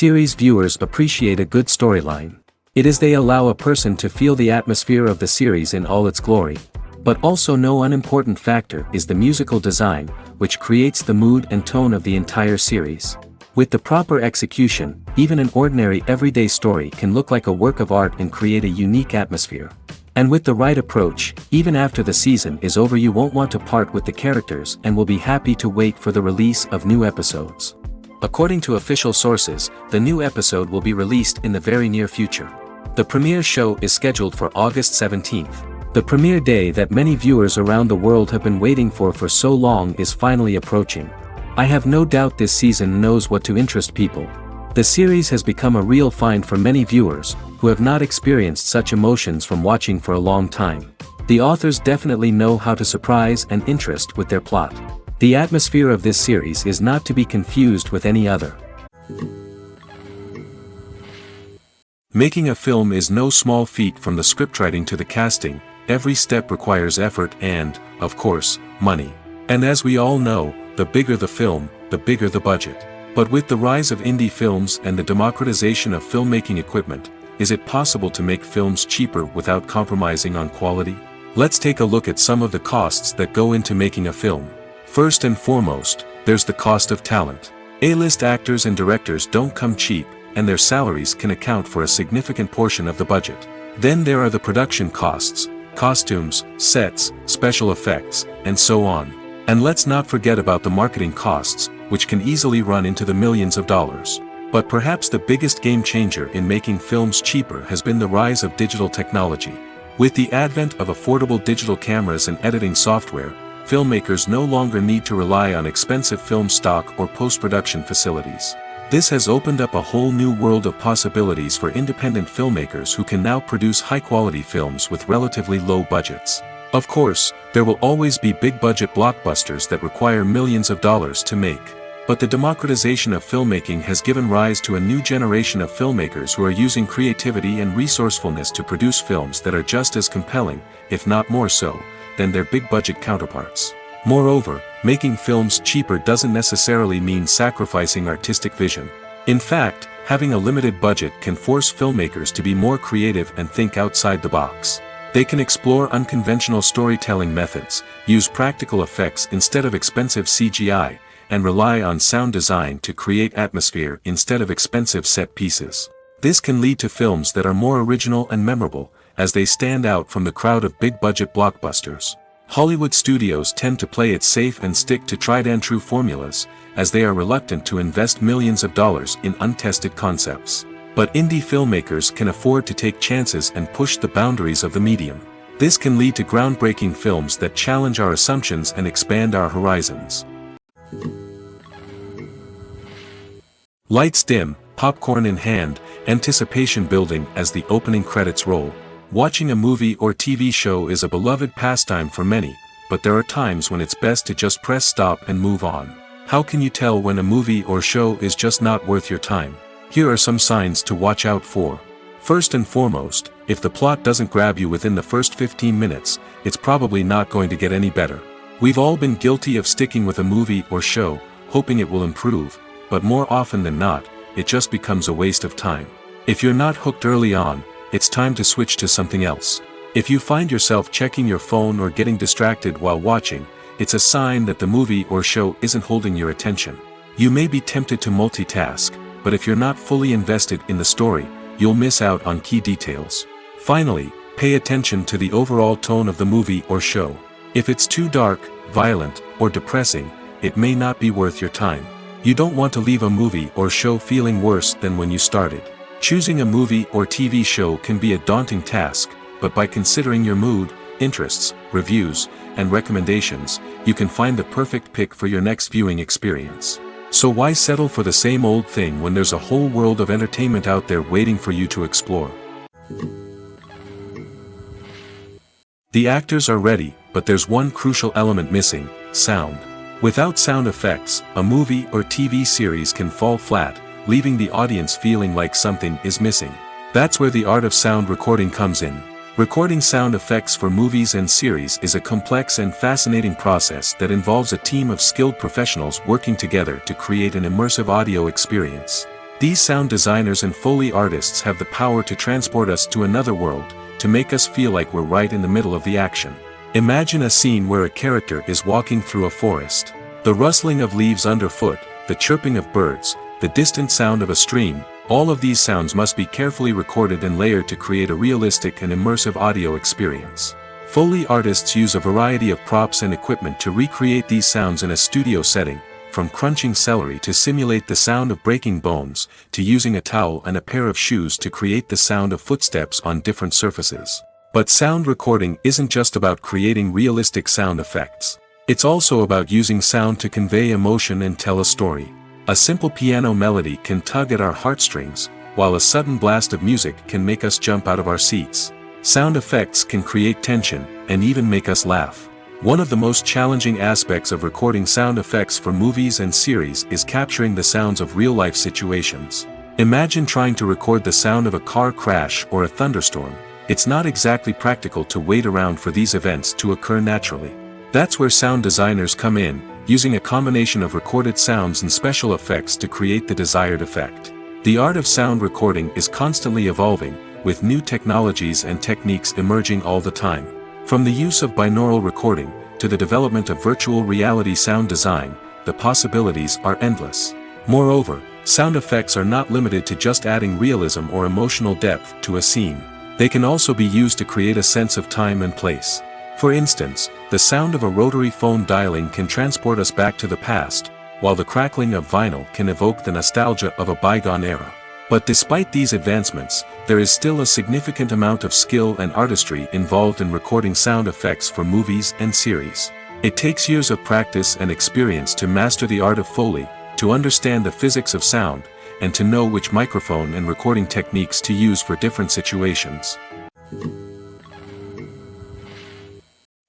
Series viewers appreciate a good storyline. It is they allow a person to feel the atmosphere of the series in all its glory. But also no unimportant factor is the musical design, which creates the mood and tone of the entire series. With the proper execution, even an ordinary everyday story can look like a work of art and create a unique atmosphere. And with the right approach, even after the season is over you won't want to part with the characters and will be happy to wait for the release of new episodes. According to official sources, the new episode will be released in the very near future. The premiere show is scheduled for August 17th. The premiere day that many viewers around the world have been waiting for so long is finally approaching. I have no doubt this season knows what to interest people. The series has become a real find for many viewers, who have not experienced such emotions from watching for a long time. The authors definitely know how to surprise and interest with their plot. The atmosphere of this series is not to be confused with any other. Making a film is no small feat from the scriptwriting to the casting. Every step requires effort and, of course, money. And as we all know, the bigger the film, the bigger the budget. But with the rise of indie films and the democratization of filmmaking equipment, is it possible to make films cheaper without compromising on quality? Let's take a look at some of the costs that go into making a film. First and foremost, there's the cost of talent. A-list actors and directors don't come cheap, and their salaries can account for a significant portion of the budget. Then there are the production costs. Costumes, sets, special effects, and so on. And let's not forget about the marketing costs, which can easily run into the millions of dollars. But perhaps the biggest game changer in making films cheaper has been the rise of digital technology. With the advent of affordable digital cameras and editing software, filmmakers no longer need to rely on expensive film stock or post-production facilities. This has opened up a whole new world of possibilities for independent filmmakers who can now produce high-quality films with relatively low budgets. Of course, there will always be big-budget blockbusters that require millions of dollars to make. But the democratization of filmmaking has given rise to a new generation of filmmakers who are using creativity and resourcefulness to produce films that are just as compelling, if not more so, than their big-budget counterparts. Moreover, making films cheaper doesn't necessarily mean sacrificing artistic vision. In fact, having a limited budget can force filmmakers to be more creative and think outside the box. They can explore unconventional storytelling methods, use practical effects instead of expensive CGI, and rely on sound design to create atmosphere instead of expensive set pieces. This can lead to films that are more original and memorable, as they stand out from the crowd of big-budget blockbusters. Hollywood studios tend to play it safe and stick to tried-and-true formulas, as they are reluctant to invest millions of dollars in untested concepts. But indie filmmakers can afford to take chances and push the boundaries of the medium. This can lead to groundbreaking films that challenge our assumptions and expand our horizons. Lights dim, popcorn in hand, anticipation building as the opening credits roll. Watching a movie or TV show is a beloved pastime for many, but there are times when it's best to just press stop and move on. How can you tell when a movie or show is just not worth your time? Here are some signs to watch out for. First and foremost, if the plot doesn't grab you within the first 15 minutes, it's probably not going to get any better. We've all been guilty of sticking with a movie or show, hoping it will improve, but more often than not, it just becomes a waste of time. If you're not hooked early on, it's time to switch to something else. If you find yourself checking your phone or getting distracted while watching, it's a sign that the movie or show isn't holding your attention. You may be tempted to multitask, but if you're not fully invested in the story, you'll miss out on key details. Finally, pay attention to the overall tone of the movie or show. If it's too dark, violent, or depressing, it may not be worth your time. You don't want to leave a movie or show feeling worse than when you started. Choosing a movie or TV show can be a daunting task, but by considering your mood, interests, reviews, and recommendations, you can find the perfect pick for your next viewing experience. So why settle for the same old thing when there's a whole world of entertainment out there waiting for you to explore? The actors are ready, but there's one crucial element missing: sound. Without sound effects, a movie or TV series can fall flat, leaving the audience feeling like something is missing. That's where the art of sound recording comes in. Recording sound effects for movies and series is a complex and fascinating process that involves a team of skilled professionals working together to create an immersive audio experience. These sound designers and Foley artists have the power to transport us to another world, to make us feel like we're right in the middle of the action. Imagine a scene where a character is walking through a forest. The rustling of leaves underfoot, the chirping of birds, the distant sound of a stream, all of these sounds must be carefully recorded and layered to create a realistic and immersive audio experience. Foley artists use a variety of props and equipment to recreate these sounds in a studio setting, from crunching celery to simulate the sound of breaking bones, to using a towel and a pair of shoes to create the sound of footsteps on different surfaces. But sound recording isn't just about creating realistic sound effects. It's also about using sound to convey emotion and tell a story. A simple piano melody can tug at our heartstrings, while a sudden blast of music can make us jump out of our seats. Sound effects can create tension, and even make us laugh. One of the most challenging aspects of recording sound effects for movies and series is capturing the sounds of real-life situations. Imagine trying to record the sound of a car crash or a thunderstorm. It's not exactly practical to wait around for these events to occur naturally. That's where sound designers come in, using a combination of recorded sounds and special effects to create the desired effect. The art of sound recording is constantly evolving, with new technologies and techniques emerging all the time. From the use of binaural recording, to the development of virtual reality sound design, the possibilities are endless. Moreover, sound effects are not limited to just adding realism or emotional depth to a scene. They can also be used to create a sense of time and place. For instance, the sound of a rotary phone dialing can transport us back to the past, while the crackling of vinyl can evoke the nostalgia of a bygone era. But despite these advancements, there is still a significant amount of skill and artistry involved in recording sound effects for movies and series. It takes years of practice and experience to master the art of Foley, to understand the physics of sound, and to know which microphone and recording techniques to use for different situations.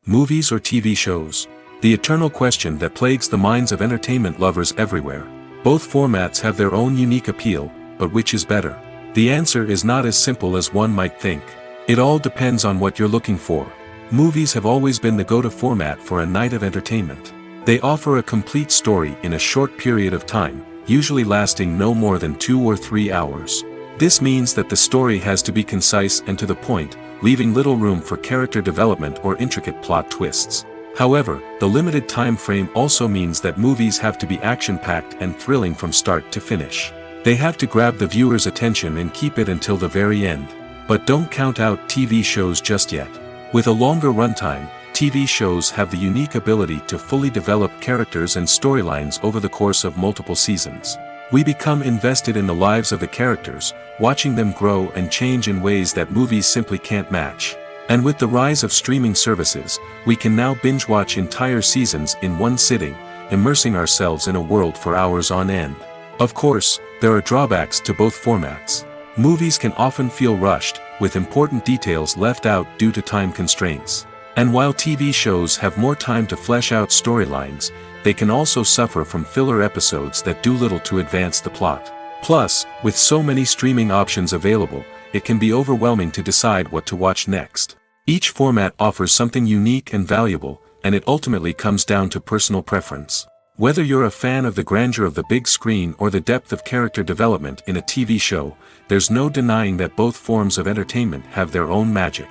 Movies or TV shows? The eternal question that plagues the minds of entertainment lovers everywhere. Both formats have their own unique appeal, but which is better? The answer is not as simple as one might think. It all depends on what you're looking for. Movies have always been the go-to format for a night of entertainment. They offer a complete story in a short period of time, usually lasting no more than 2 or 3 hours. This means that the story has to be concise and to the point, leaving little room for character development or intricate plot twists. However, the limited time frame also means that movies have to be action-packed and thrilling from start to finish. They have to grab the viewer's attention and keep it until the very end. But don't count out TV shows just yet. With a longer runtime, TV shows have the unique ability to fully develop characters and storylines over the course of multiple seasons. We become invested in the lives of the characters, watching them grow and change in ways that movies simply can't match. And with the rise of streaming services, we can now binge-watch entire seasons in one sitting, immersing ourselves in a world for hours on end. Of course, there are drawbacks to both formats. Movies can often feel rushed, with important details left out due to time constraints. And while TV shows have more time to flesh out storylines, they can also suffer from filler episodes that do little to advance the plot. Plus, with so many streaming options available, it can be overwhelming to decide what to watch next. Each format offers something unique and valuable, and it ultimately comes down to personal preference. Whether you're a fan of the grandeur of the big screen or the depth of character development in a TV show, there's no denying that both forms of entertainment have their own magic.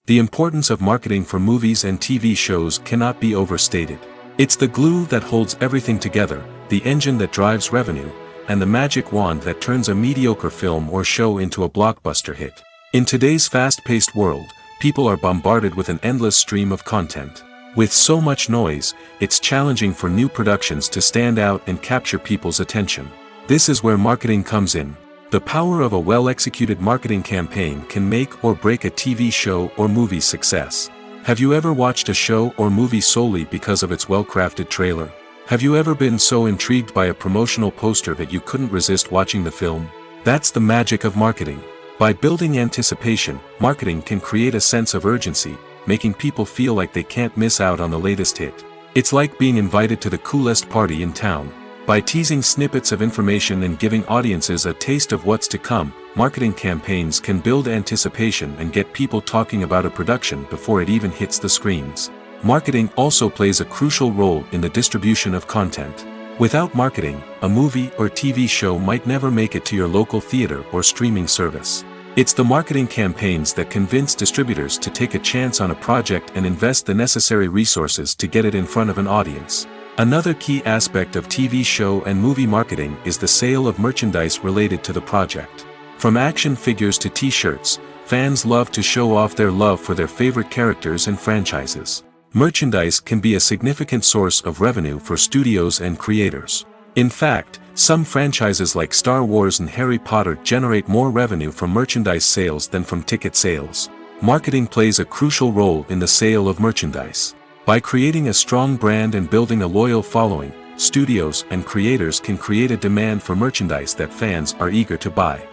The importance of marketing for movies and TV shows cannot be overstated. It's the glue that holds everything together, the engine that drives revenue, and the magic wand that turns a mediocre film or show into a blockbuster hit. In today's fast-paced world, people are bombarded with an endless stream of content. With so much noise, it's challenging for new productions to stand out and capture people's attention. This is where marketing comes in. The power of a well-executed marketing campaign can make or break a TV show or movie's success. Have you ever watched a show or movie solely because of its well-crafted trailer? Have you ever been so intrigued by a promotional poster that you couldn't resist watching the film? That's the magic of marketing. By building anticipation, marketing can create a sense of urgency, making people feel like they can't miss out on the latest hit. It's like being invited to the coolest party in town. By teasing snippets of information and giving audiences a taste of what's to come, marketing campaigns can build anticipation and get people talking about a production before it even hits the screens. Marketing also plays a crucial role in the distribution of content. Without marketing, a movie or TV show might never make it to your local theater or streaming service. It's the marketing campaigns that convince distributors to take a chance on a project and invest the necessary resources to get it in front of an audience. Another key aspect of TV show and movie marketing is the sale of merchandise related to the project. From action figures to t-shirts, fans love to show off their love for their favorite characters and franchises. Merchandise can be a significant source of revenue for studios and creators. In fact, some franchises like Star Wars and Harry Potter generate more revenue from merchandise sales than from ticket sales. Marketing plays a crucial role in the sale of merchandise. By creating a strong brand and building a loyal following, studios and creators can create a demand for merchandise that fans are eager to buy.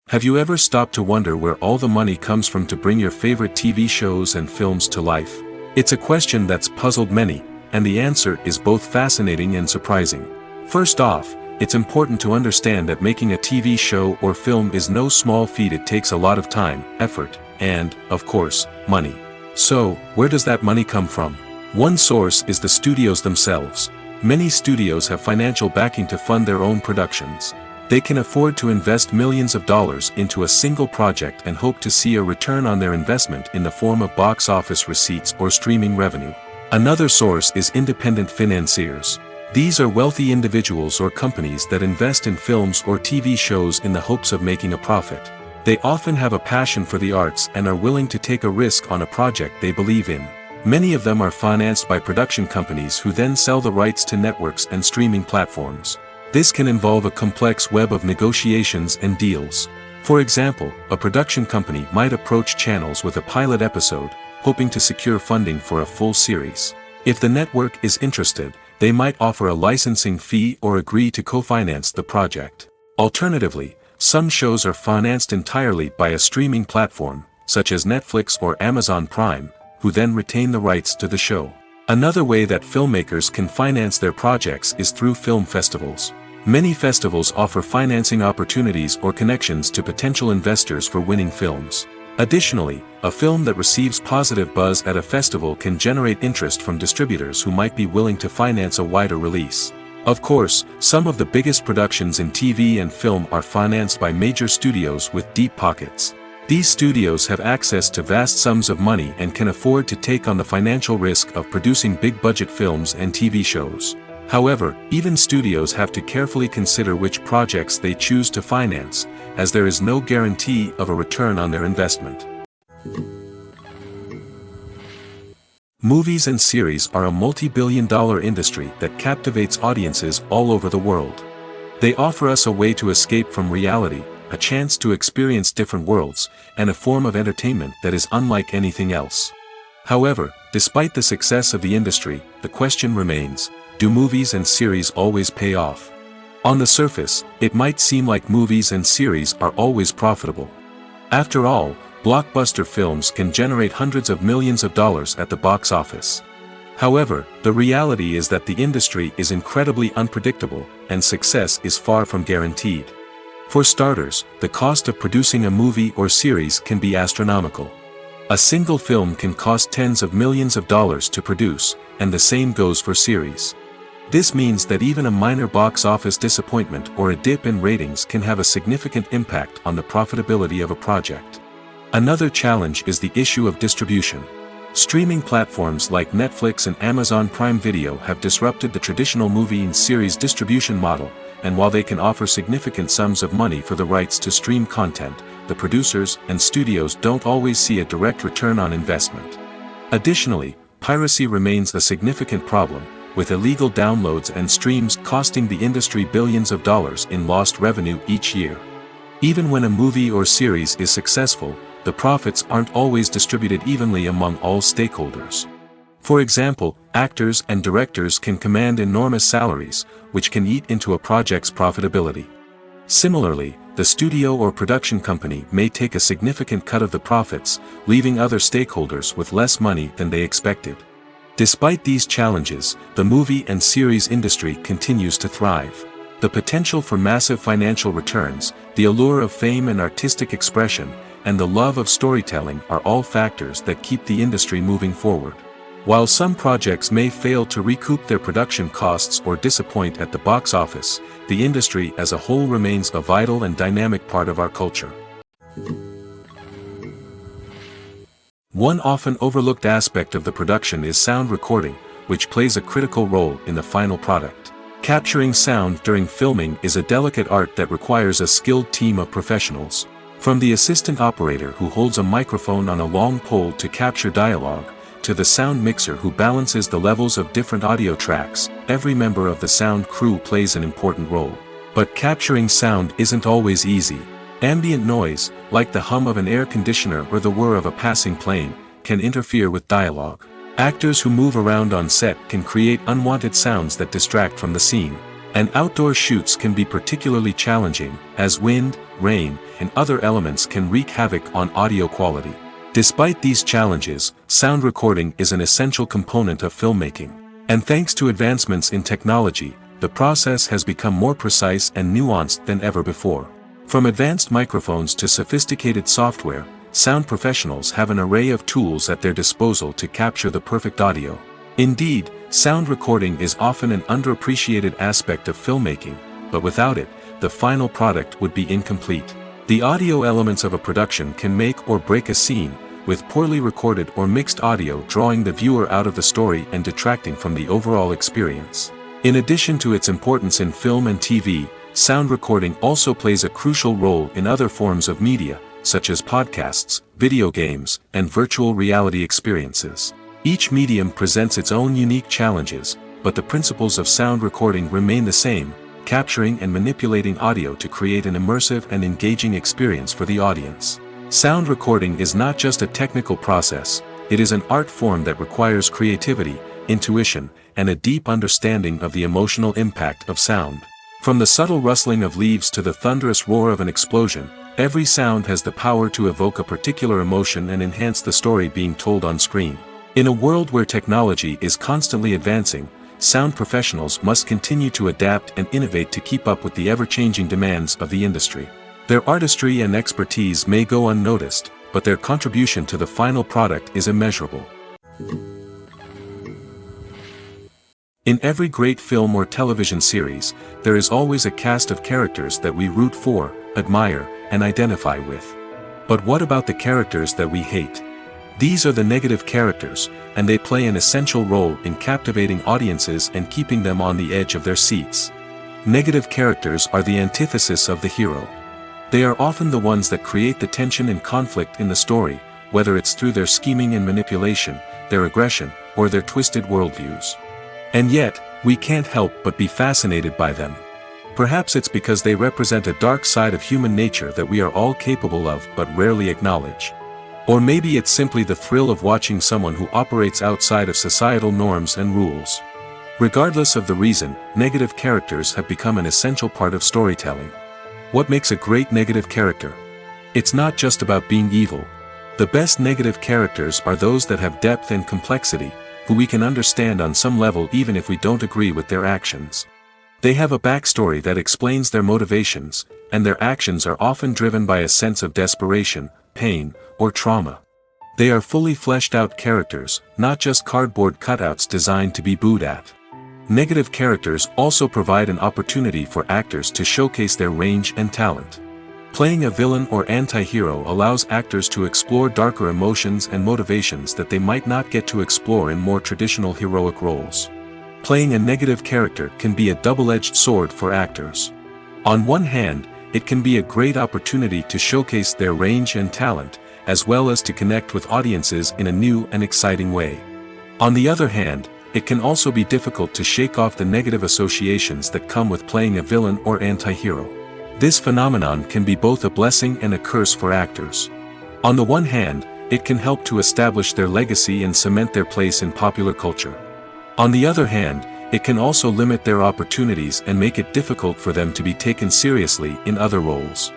Have you ever stopped to wonder where all the money comes from to bring your favorite TV shows and films to life? It's a question that's puzzled many, and the answer is both fascinating and surprising. First off, it's important to understand that making a TV show or film is no small feat. It takes a lot of time, effort, and, of course, money. So, where does that money come from? One source is the studios themselves. Many studios have financial backing to fund their own productions. They can afford to invest millions of dollars into a single project and hope to see a return on their investment in the form of box office receipts or streaming revenue. Another source is independent financiers. These are wealthy individuals or companies that invest in films or TV shows in the hopes of making a profit. They often have a passion for the arts and are willing to take a risk on a project they believe in. Many of them are financed by production companies who then sell the rights to networks and streaming platforms. This can involve a complex web of negotiations and deals. For example, a production company might approach channels with a pilot episode, hoping to secure funding for a full series. If the network is interested, they might offer a licensing fee or agree to co-finance the project. Alternatively, some shows are financed entirely by a streaming platform, such as Netflix or Amazon Prime, who then retain the rights to the show. Another way that filmmakers can finance their projects is through film festivals. Many festivals offer financing opportunities or connections to potential investors for winning films. Additionally, a film that receives positive buzz at a festival can generate interest from distributors who might be willing to finance a wider release. Of course, some of the biggest productions in TV and film are financed by major studios with deep pockets. These studios have access to vast sums of money and can afford to take on the financial risk of producing big-budget films and TV shows. However, even studios have to carefully consider which projects they choose to finance, as there is no guarantee of a return on their investment. Movies and series are a multi-billion-dollar industry that captivates audiences all over the world. They offer us a way to escape from reality, a chance to experience different worlds, and a form of entertainment that is unlike anything else. However, despite the success of the industry, the question remains: do movies and series always pay off? On the surface, it might seem like movies and series are always profitable. After all, blockbuster films can generate hundreds of millions of dollars at the box office. However, the reality is that the industry is incredibly unpredictable, and success is far from guaranteed. For starters, the cost of producing a movie or series can be astronomical. A single film can cost tens of millions of dollars to produce, and the same goes for series. This means that even a minor box office disappointment or a dip in ratings can have a significant impact on the profitability of a project. Another challenge is the issue of distribution. Streaming platforms like Netflix and Amazon Prime Video have disrupted the traditional movie and series distribution model, and while they can offer significant sums of money for the rights to stream content, the producers and studios don't always see a direct return on investment. Additionally, piracy remains a significant problem, with illegal downloads and streams costing the industry billions of dollars in lost revenue each year. Even when a movie or series is successful, the profits aren't always distributed evenly among all stakeholders. For example, actors and directors can command enormous salaries, which can eat into a project's profitability. Similarly, the studio or production company may take a significant cut of the profits, leaving other stakeholders with less money than they expected. Despite these challenges, the movie and series industry continues to thrive. The potential for massive financial returns, the allure of fame and artistic expression, and the love of storytelling are all factors that keep the industry moving forward. While some projects may fail to recoup their production costs or disappoint at the box office, the industry as a whole remains a vital and dynamic part of our culture. One often overlooked aspect of the production is sound recording, which plays a critical role in the final product. Capturing sound during filming is a delicate art that requires a skilled team of professionals. From the assistant operator who holds a microphone on a long pole to capture dialogue, to the sound mixer who balances the levels of different audio tracks, every member of the sound crew plays an important role. But capturing sound isn't always easy. Ambient noise, like the hum of an air conditioner or the whir of a passing plane, can interfere with dialogue. Actors who move around on set can create unwanted sounds that distract from the scene. And outdoor shoots can be particularly challenging, as wind, rain, and other elements can wreak havoc on audio quality. Despite these challenges, sound recording is an essential component of filmmaking. And thanks to advancements in technology, the process has become more precise and nuanced than ever before. From advanced microphones to sophisticated software, sound professionals have an array of tools at their disposal to capture the perfect audio. Indeed, sound recording is often an underappreciated aspect of filmmaking, but without it, the final product would be incomplete. The audio elements of a production can make or break a scene, with poorly recorded or mixed audio drawing the viewer out of the story and detracting from the overall experience. In addition to its importance in film and TV, sound recording also plays a crucial role in other forms of media, such as podcasts, video games, and virtual reality experiences. Each medium presents its own unique challenges, but the principles of sound recording remain the same, capturing and manipulating audio to create an immersive and engaging experience for the audience. Sound recording is not just a technical process, it is an art form that requires creativity, intuition, and a deep understanding of the emotional impact of sound. From the subtle rustling of leaves to the thunderous roar of an explosion, every sound has the power to evoke a particular emotion and enhance the story being told on screen. In a world where technology is constantly advancing, sound professionals must continue to adapt and innovate to keep up with the ever-changing demands of the industry. Their artistry and expertise may go unnoticed, but their contribution to the final product is immeasurable. In every great film or television series, there is always a cast of characters that we root for, admire, and identify with. But what about the characters that we hate? These are the negative characters, and they play an essential role in captivating audiences and keeping them on the edge of their seats. Negative characters are the antithesis of the hero. They are often the ones that create the tension and conflict in the story, whether it's through their scheming and manipulation, their aggression, or their twisted worldviews. And yet, we can't help but be fascinated by them. Perhaps it's because they represent a dark side of human nature that we are all capable of but rarely acknowledge. Or maybe it's simply the thrill of watching someone who operates outside of societal norms and rules. Regardless of the reason, negative characters have become an essential part of storytelling. What makes a great negative character? It's not just about being evil. The best negative characters are those that have depth and complexity, who we can understand on some level even if we don't agree with their actions. They have a backstory that explains their motivations, and their actions are often driven by a sense of desperation, pain, or trauma. They are fully fleshed out characters, not just cardboard cutouts designed to be booed at. Negative characters also provide an opportunity for actors to showcase their range and talent. Playing a villain or anti-hero allows actors to explore darker emotions and motivations that they might not get to explore in more traditional heroic roles. Playing a negative character can be a double-edged sword for actors. On one hand, it can be a great opportunity to showcase their range and talent, as well as to connect with audiences in a new and exciting way. On the other hand, it can also be difficult to shake off the negative associations that come with playing a villain or anti-hero. This phenomenon can be both a blessing and a curse for actors. On the one hand, it can help to establish their legacy and cement their place in popular culture. On the other hand, it can also limit their opportunities and make it difficult for them to be taken seriously in other roles.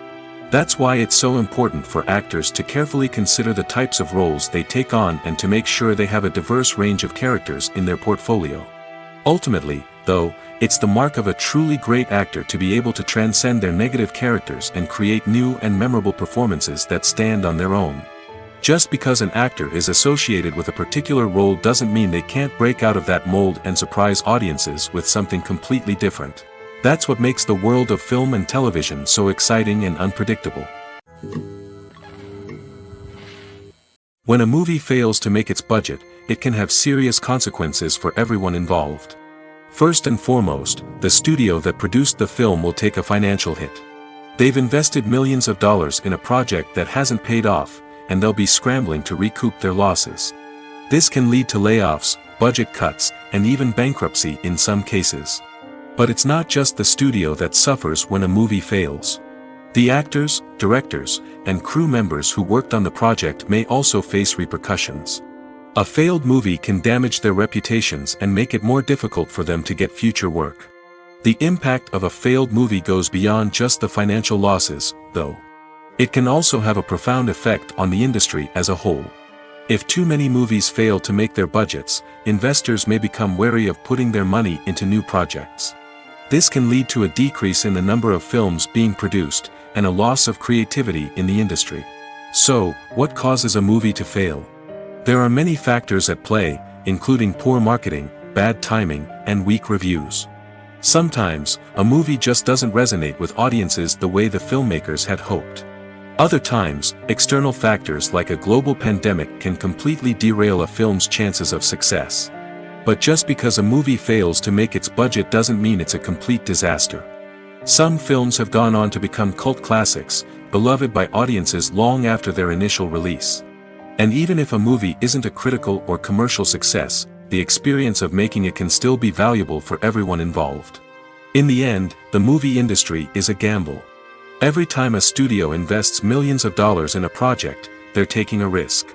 That's why it's so important for actors to carefully consider the types of roles they take on and to make sure they have a diverse range of characters in their portfolio. Ultimately, though, it's the mark of a truly great actor to be able to transcend their negative characters and create new and memorable performances that stand on their own. Just because an actor is associated with a particular role doesn't mean they can't break out of that mold and surprise audiences with something completely different. That's what makes the world of film and television so exciting and unpredictable. When a movie fails to make its budget, it can have serious consequences for everyone involved. First and foremost, the studio that produced the film will take a financial hit. They've invested millions of dollars in a project that hasn't paid off, and they'll be scrambling to recoup their losses. This can lead to layoffs, budget cuts, and even bankruptcy in some cases. But it's not just the studio that suffers when a movie fails. The actors, directors, and crew members who worked on the project may also face repercussions. A failed movie can damage their reputations and make it more difficult for them to get future work. The impact of a failed movie goes beyond just the financial losses, though. It can also have a profound effect on the industry as a whole. If too many movies fail to make their budgets, investors may become wary of putting their money into new projects. This can lead to a decrease in the number of films being produced, and a loss of creativity in the industry. So, what causes a movie to fail? There are many factors at play, including poor marketing, bad timing, and weak reviews. Sometimes, a movie just doesn't resonate with audiences the way the filmmakers had hoped. Other times, external factors like a global pandemic can completely derail a film's chances of success. But just because a movie fails to make its budget doesn't mean it's a complete disaster. Some films have gone on to become cult classics, beloved by audiences long after their initial release. And even if a movie isn't a critical or commercial success, the experience of making it can still be valuable for everyone involved. In the end, the movie industry is a gamble. Every time a studio invests millions of dollars in a project, they're taking a risk.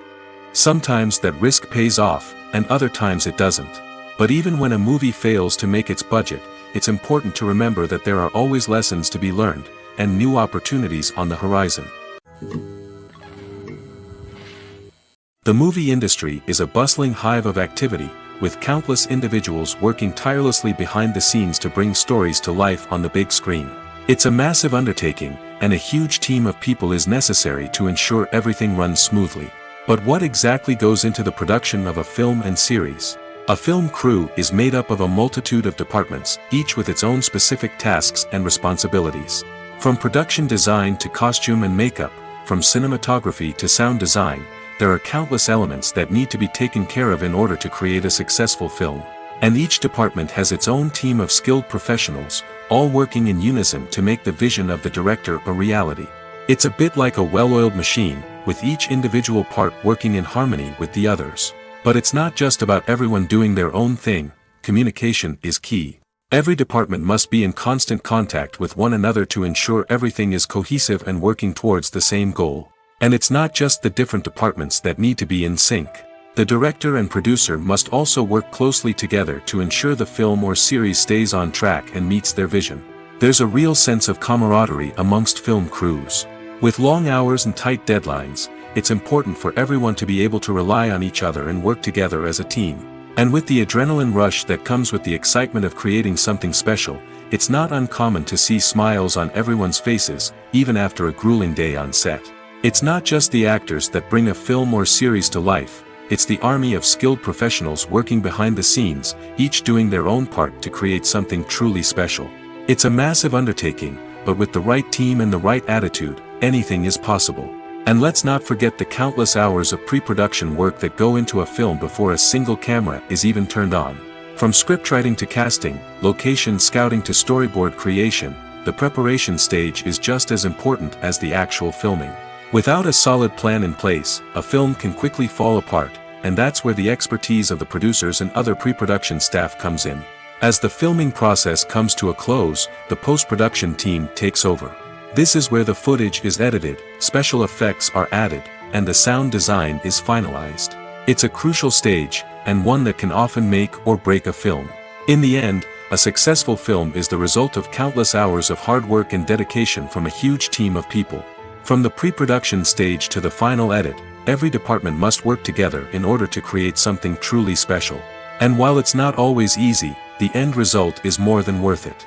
Sometimes that risk pays off, and other times it doesn't. But even when a movie fails to make its budget, it's important to remember that there are always lessons to be learned, and new opportunities on the horizon. The movie industry is a bustling hive of activity, with countless individuals working tirelessly behind the scenes to bring stories to life on the big screen. It's a massive undertaking, and a huge team of people is necessary to ensure everything runs smoothly. But what exactly goes into the production of a film and series? A film crew is made up of a multitude of departments, each with its own specific tasks and responsibilities. From production design to costume and makeup, from cinematography to sound design, there are countless elements that need to be taken care of in order to create a successful film. And each department has its own team of skilled professionals, all working in unison to make the vision of the director a reality. It's a bit like a well-oiled machine, with each individual part working in harmony with the others. But it's not just about everyone doing their own thing. Communication is key. Every department must be in constant contact with one another to ensure everything is cohesive and working towards the same goal. And it's not just the different departments that need to be in sync. The director and producer must also work closely together to ensure the film or series stays on track and meets their vision. There's a real sense of camaraderie amongst film crews. With long hours and tight deadlines, it's important for everyone to be able to rely on each other and work together as a team. And with the adrenaline rush that comes with the excitement of creating something special, it's not uncommon to see smiles on everyone's faces, even after a grueling day on set. It's not just the actors that bring a film or series to life, it's the army of skilled professionals working behind the scenes, each doing their own part to create something truly special. It's a massive undertaking, but with the right team and the right attitude, anything is possible. And let's not forget the countless hours of pre-production work that go into a film before a single camera is even turned on. From scriptwriting to casting, location scouting to storyboard creation, the preparation stage is just as important as the actual filming. Without a solid plan in place, a film can quickly fall apart, and that's where the expertise of the producers and other pre-production staff comes in. As the filming process comes to a close, the post-production team takes over. This is where the footage is edited, special effects are added, and the sound design is finalized. It's a crucial stage, and one that can often make or break a film. In the end, a successful film is the result of countless hours of hard work and dedication from a huge team of people. From the pre-production stage to the final edit, every department must work together in order to create something truly special. And while it's not always easy, the end result is more than worth it.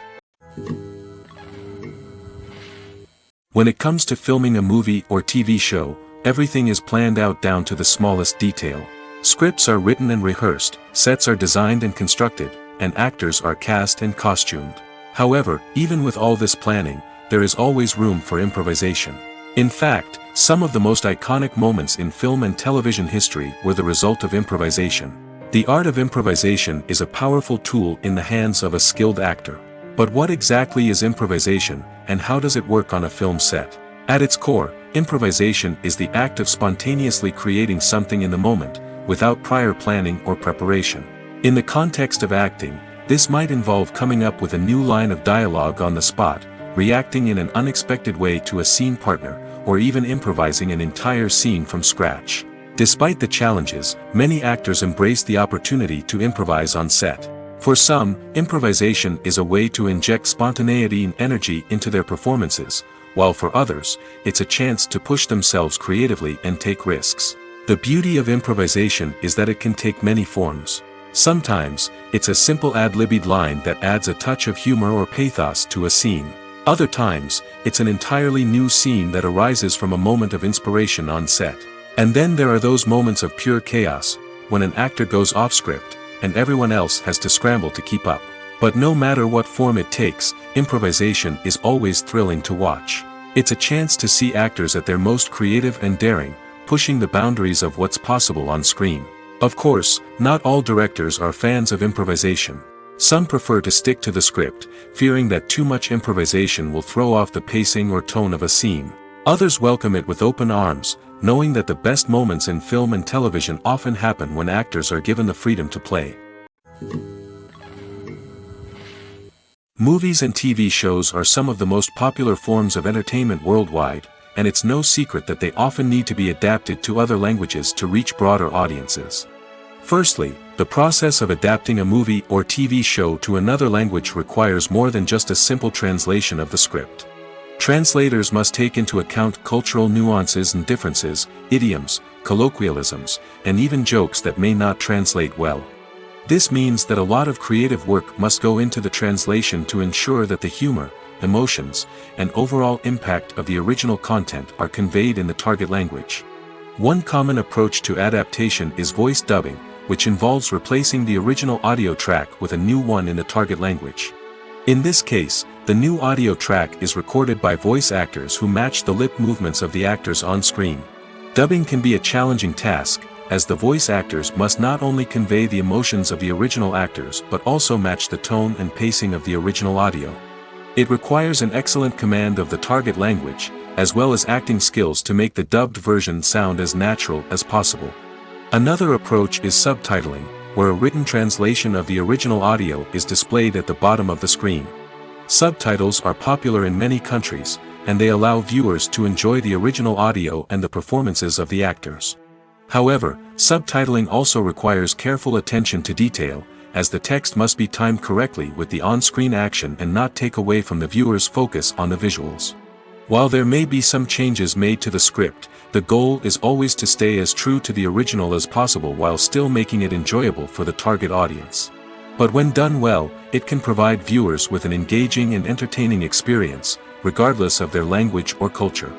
When it comes to filming a movie or TV show, everything is planned out down to the smallest detail. Scripts are written and rehearsed, sets are designed and constructed, and actors are cast and costumed. However, even with all this planning, there is always room for improvisation. In fact, some of the most iconic moments in film and television history were the result of improvisation. The art of improvisation is a powerful tool in the hands of a skilled actor. But what exactly is improvisation, and how does it work on a film set? At its core, improvisation is the act of spontaneously creating something in the moment, without prior planning or preparation. In the context of acting, this might involve coming up with a new line of dialogue on the spot, reacting in an unexpected way to a scene partner, or even improvising an entire scene from scratch. Despite the challenges, many actors embrace the opportunity to improvise on set. For some, improvisation is a way to inject spontaneity and energy into their performances, while for others, it's a chance to push themselves creatively and take risks. The beauty of improvisation is that it can take many forms. Sometimes, it's a simple ad-libbed line that adds a touch of humor or pathos to a scene. Other times, it's an entirely new scene that arises from a moment of inspiration on set. And then there are those moments of pure chaos, when an actor goes off script, and everyone else has to scramble to keep up. But no matter what form it takes, improvisation is always thrilling to watch. It's a chance to see actors at their most creative and daring, pushing the boundaries of what's possible on screen. Of course, not all directors are fans of improvisation. Some prefer to stick to the script, fearing that too much improvisation will throw off the pacing or tone of a scene. Others welcome it with open arms, knowing that the best moments in film and television often happen when actors are given the freedom to play. Movies and TV shows are some of the most popular forms of entertainment worldwide, and it's no secret that they often need to be adapted to other languages to reach broader audiences. Firstly, the process of adapting a movie or TV show to another language requires more than just a simple translation of the script. Translators must take into account cultural nuances and differences, idioms, colloquialisms, and even jokes that may not translate well. This means that a lot of creative work must go into the translation to ensure that the humor, emotions, and overall impact of the original content are conveyed in the target language. One common approach to adaptation is voice dubbing, which involves replacing the original audio track with a new one in the target language. In this case, the new audio track is recorded by voice actors who match the lip movements of the actors on screen. Dubbing can be a challenging task, as the voice actors must not only convey the emotions of the original actors but also match the tone and pacing of the original audio. It requires an excellent command of the target language, as well as acting skills to make the dubbed version sound as natural as possible. Another approach is subtitling, where a written translation of the original audio is displayed at the bottom of the screen. Subtitles are popular in many countries, and they allow viewers to enjoy the original audio and the performances of the actors. However, subtitling also requires careful attention to detail, as the text must be timed correctly with the on-screen action and not take away from the viewer's focus on the visuals. While there may be some changes made to the script, the goal is always to stay as true to the original as possible while still making it enjoyable for the target audience. But when done well, it can provide viewers with an engaging and entertaining experience, regardless of their language or culture.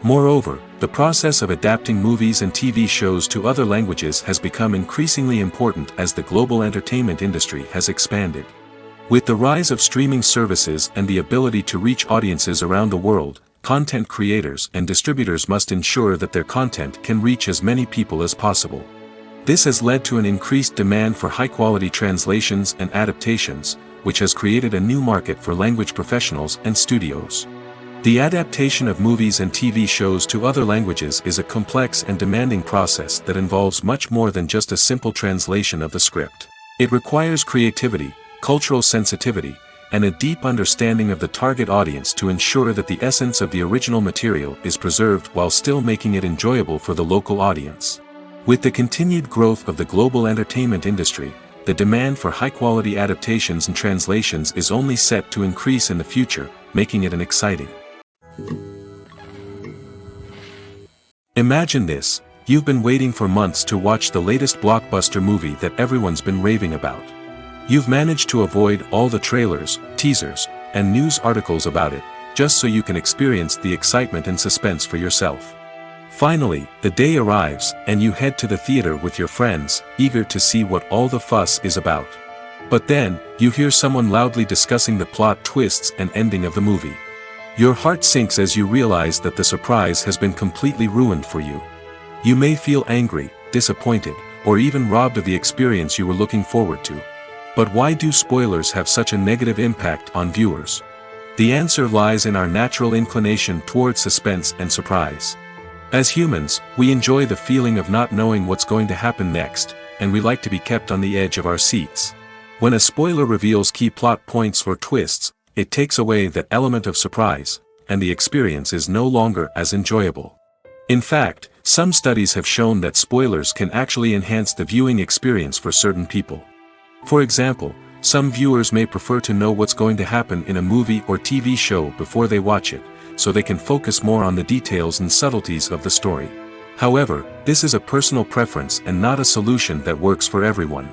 Moreover, the process of adapting movies and TV shows to other languages has become increasingly important as the global entertainment industry has expanded. With the rise of streaming services and the ability to reach audiences around the world, content creators and distributors must ensure that their content can reach as many people as possible. This has led to an increased demand for high-quality translations and adaptations, which has created a new market for language professionals and studios. The adaptation of movies and TV shows to other languages is a complex and demanding process that involves much more than just a simple translation of the script. It requires creativity, cultural sensitivity, and a deep understanding of the target audience to ensure that the essence of the original material is preserved while still making it enjoyable for the local audience. With the continued growth of the global entertainment industry, the demand for high-quality adaptations and translations is only set to increase in the future, making it exciting. Imagine this: you've been waiting for months to watch the latest blockbuster movie that everyone's been raving about. You've managed to avoid all the trailers, teasers, and news articles about it, just so you can experience the excitement and suspense for yourself. Finally, the day arrives, and you head to the theater with your friends, eager to see what all the fuss is about. But then, you hear someone loudly discussing the plot twists and ending of the movie. Your heart sinks as you realize that the surprise has been completely ruined for you. You may feel angry, disappointed, or even robbed of the experience you were looking forward to. But why do spoilers have such a negative impact on viewers? The answer lies in our natural inclination toward suspense and surprise. As humans, we enjoy the feeling of not knowing what's going to happen next, and we like to be kept on the edge of our seats. When a spoiler reveals key plot points or twists, it takes away that element of surprise, and the experience is no longer as enjoyable. In fact, some studies have shown that spoilers can actually enhance the viewing experience for certain people. For example, some viewers may prefer to know what's going to happen in a movie or TV show before they watch it, so they can focus more on the details and subtleties of the story. However, this is a personal preference and not a solution that works for everyone.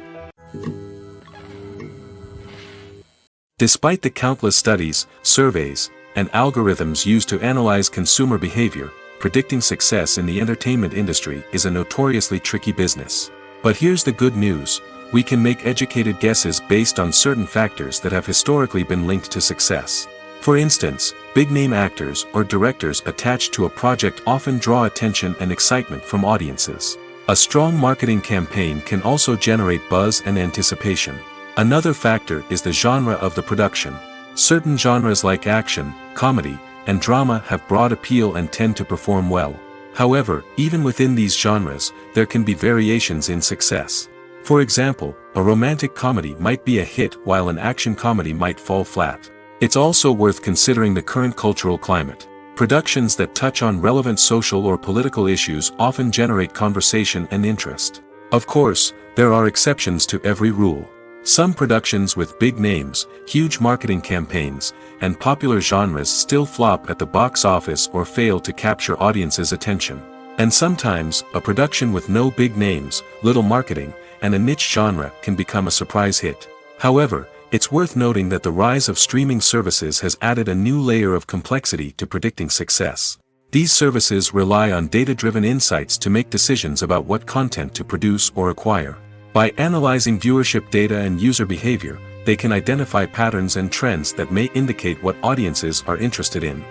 Despite the countless studies, surveys, and algorithms used to analyze consumer behavior, predicting success in the entertainment industry is a notoriously tricky business. But here's the good news: we can make educated guesses based on certain factors that have historically been linked to success. For instance, big-name actors or directors attached to a project often draw attention and excitement from audiences. A strong marketing campaign can also generate buzz and anticipation. Another factor is the genre of the production. Certain genres like action, comedy, and drama have broad appeal and tend to perform well. However, even within these genres, there can be variations in success. For example, a romantic comedy might be a hit while an action comedy might fall flat. It's also worth considering the current cultural climate. Productions that touch on relevant social or political issues often generate conversation and interest. Of course, there are exceptions to every rule. Some productions with big names, huge marketing campaigns, and popular genres still flop at the box office or fail to capture audiences' attention. And sometimes, a production with no big names, little marketing, and a niche genre can become a surprise hit. However, it's worth noting that the rise of streaming services has added a new layer of complexity to predicting success. These services rely on data-driven insights to make decisions about what content to produce or acquire. By analyzing viewership data and user behavior, they can identify patterns and trends that may indicate what audiences are interested in.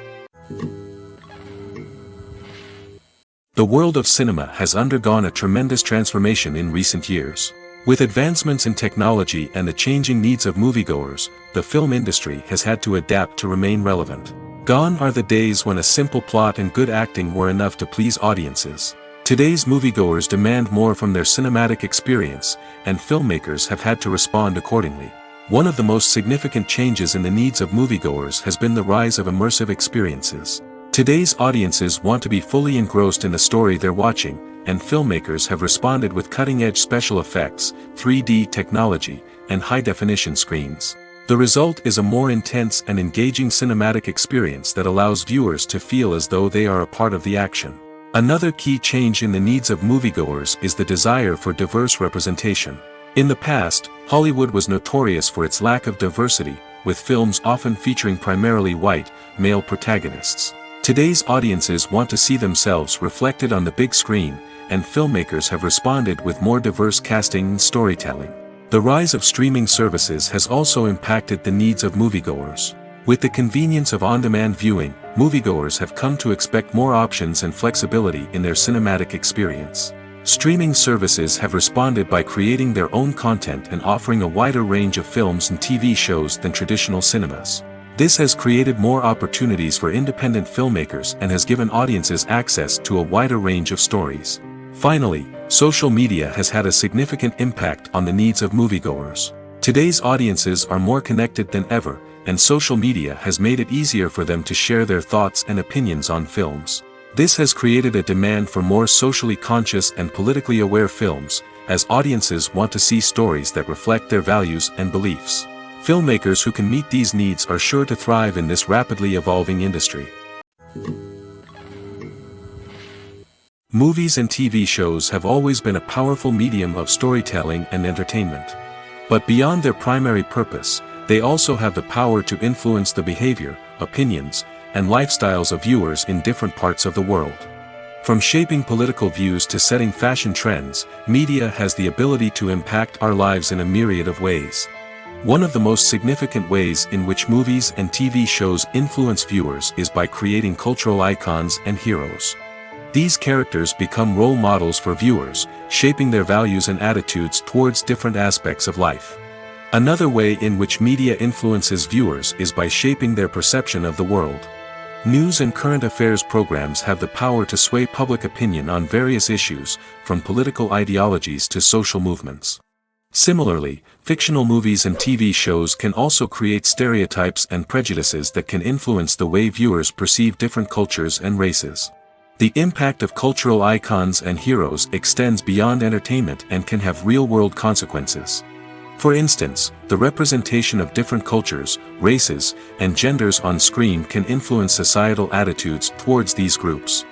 The world of cinema has undergone a tremendous transformation in recent years. With advancements in technology and the changing needs of moviegoers, the film industry has had to adapt to remain relevant. Gone are the days when a simple plot and good acting were enough to please audiences. Today's moviegoers demand more from their cinematic experience, and filmmakers have had to respond accordingly. One of the most significant changes in the needs of moviegoers has been the rise of immersive experiences. Today's audiences want to be fully engrossed in the story they're watching, and filmmakers have responded with cutting-edge special effects, 3D technology, and high-definition screens. The result is a more intense and engaging cinematic experience that allows viewers to feel as though they are a part of the action. Another key change in the needs of moviegoers is the desire for diverse representation. In the past, Hollywood was notorious for its lack of diversity, with films often featuring primarily white, male protagonists. Today's audiences want to see themselves reflected on the big screen, and filmmakers have responded with more diverse casting and storytelling. The rise of streaming services has also impacted the needs of moviegoers. With the convenience of on-demand viewing, moviegoers have come to expect more options and flexibility in their cinematic experience. Streaming services have responded by creating their own content and offering a wider range of films and TV shows than traditional cinemas. This has created more opportunities for independent filmmakers and has given audiences access to a wider range of stories. Finally, social media has had a significant impact on the needs of moviegoers. Today's audiences are more connected than ever, and social media has made it easier for them to share their thoughts and opinions on films. This has created a demand for more socially conscious and politically aware films, as audiences want to see stories that reflect their values and beliefs. Filmmakers who can meet these needs are sure to thrive in this rapidly evolving industry. Movies and TV shows have always been a powerful medium of storytelling and entertainment. But beyond their primary purpose, they also have the power to influence the behavior, opinions, and lifestyles of viewers in different parts of the world. From shaping political views to setting fashion trends, media has the ability to impact our lives in a myriad of ways. One of the most significant ways in which movies and TV shows influence viewers is by creating cultural icons and heroes. These characters become role models for viewers, shaping their values and attitudes towards different aspects of life. Another way in which media influences viewers is by shaping their perception of the world. News and current affairs programs have the power to sway public opinion on various issues, from political ideologies to social movements. Similarly, fictional movies and TV shows can also create stereotypes and prejudices that can influence the way viewers perceive different cultures and races. The impact of cultural icons and heroes extends beyond entertainment and can have real-world consequences. For instance, the representation of different cultures, races, and genders on screen can influence societal attitudes towards these groups.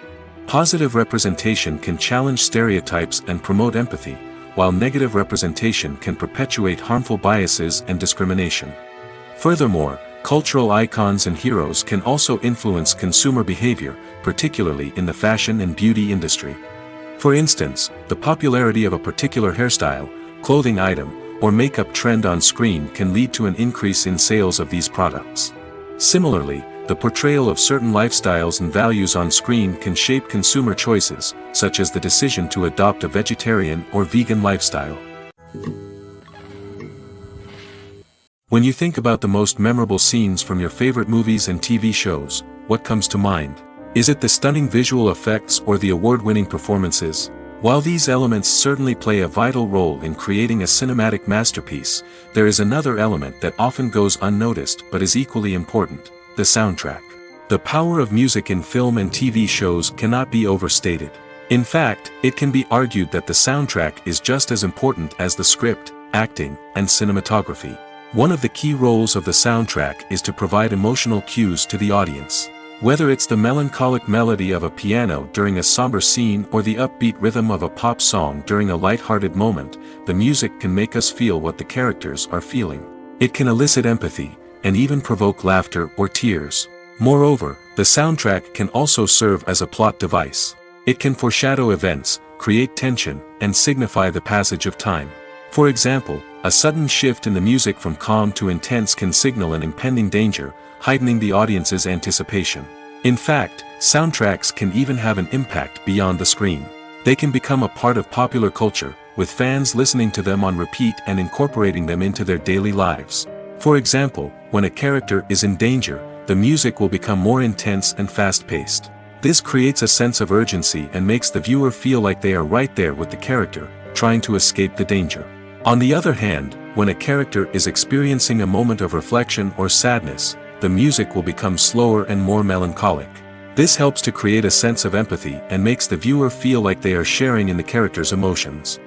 Positive representation can challenge stereotypes and promote empathy, while negative representation can perpetuate harmful biases and discrimination. Furthermore, cultural icons and heroes can also influence consumer behavior, particularly in the fashion and beauty industry. For instance, the popularity of a particular hairstyle, clothing item, or makeup trend on screen can lead to an increase in sales of these products. Similarly, the portrayal of certain lifestyles and values on screen can shape consumer choices, such as the decision to adopt a vegetarian or vegan lifestyle. When you think about the most memorable scenes from your favorite movies and TV shows, what comes to mind? Is it the stunning visual effects or the award-winning performances? While these elements certainly play a vital role in creating a cinematic masterpiece, there is another element that often goes unnoticed but is equally important: the soundtrack. The power of music in film and TV shows cannot be overstated. In fact, it can be argued that the soundtrack is just as important as the script, acting, and cinematography. One of the key roles of the soundtrack is to provide emotional cues to the audience. Whether it's the melancholic melody of a piano during a somber scene or the upbeat rhythm of a pop song during a light-hearted moment, the music can make us feel what the characters are feeling. It can elicit empathy, and even provoke laughter or tears. Moreover, the soundtrack can also serve as a plot device. It can foreshadow events, create tension, and signify the passage of time. For example, a sudden shift in the music from calm to intense can signal an impending danger, heightening the audience's anticipation. In fact, soundtracks can even have an impact beyond the screen. They can become a part of popular culture, with fans listening to them on repeat and incorporating them into their daily lives. For example, when a character is in danger, the music will become more intense and fast-paced. This creates a sense of urgency and makes the viewer feel like they are right there with the character, trying to escape the danger. On the other hand, when a character is experiencing a moment of reflection or sadness, the music will become slower and more melancholic. This helps to create a sense of empathy and makes the viewer feel like they are sharing in the character's emotions.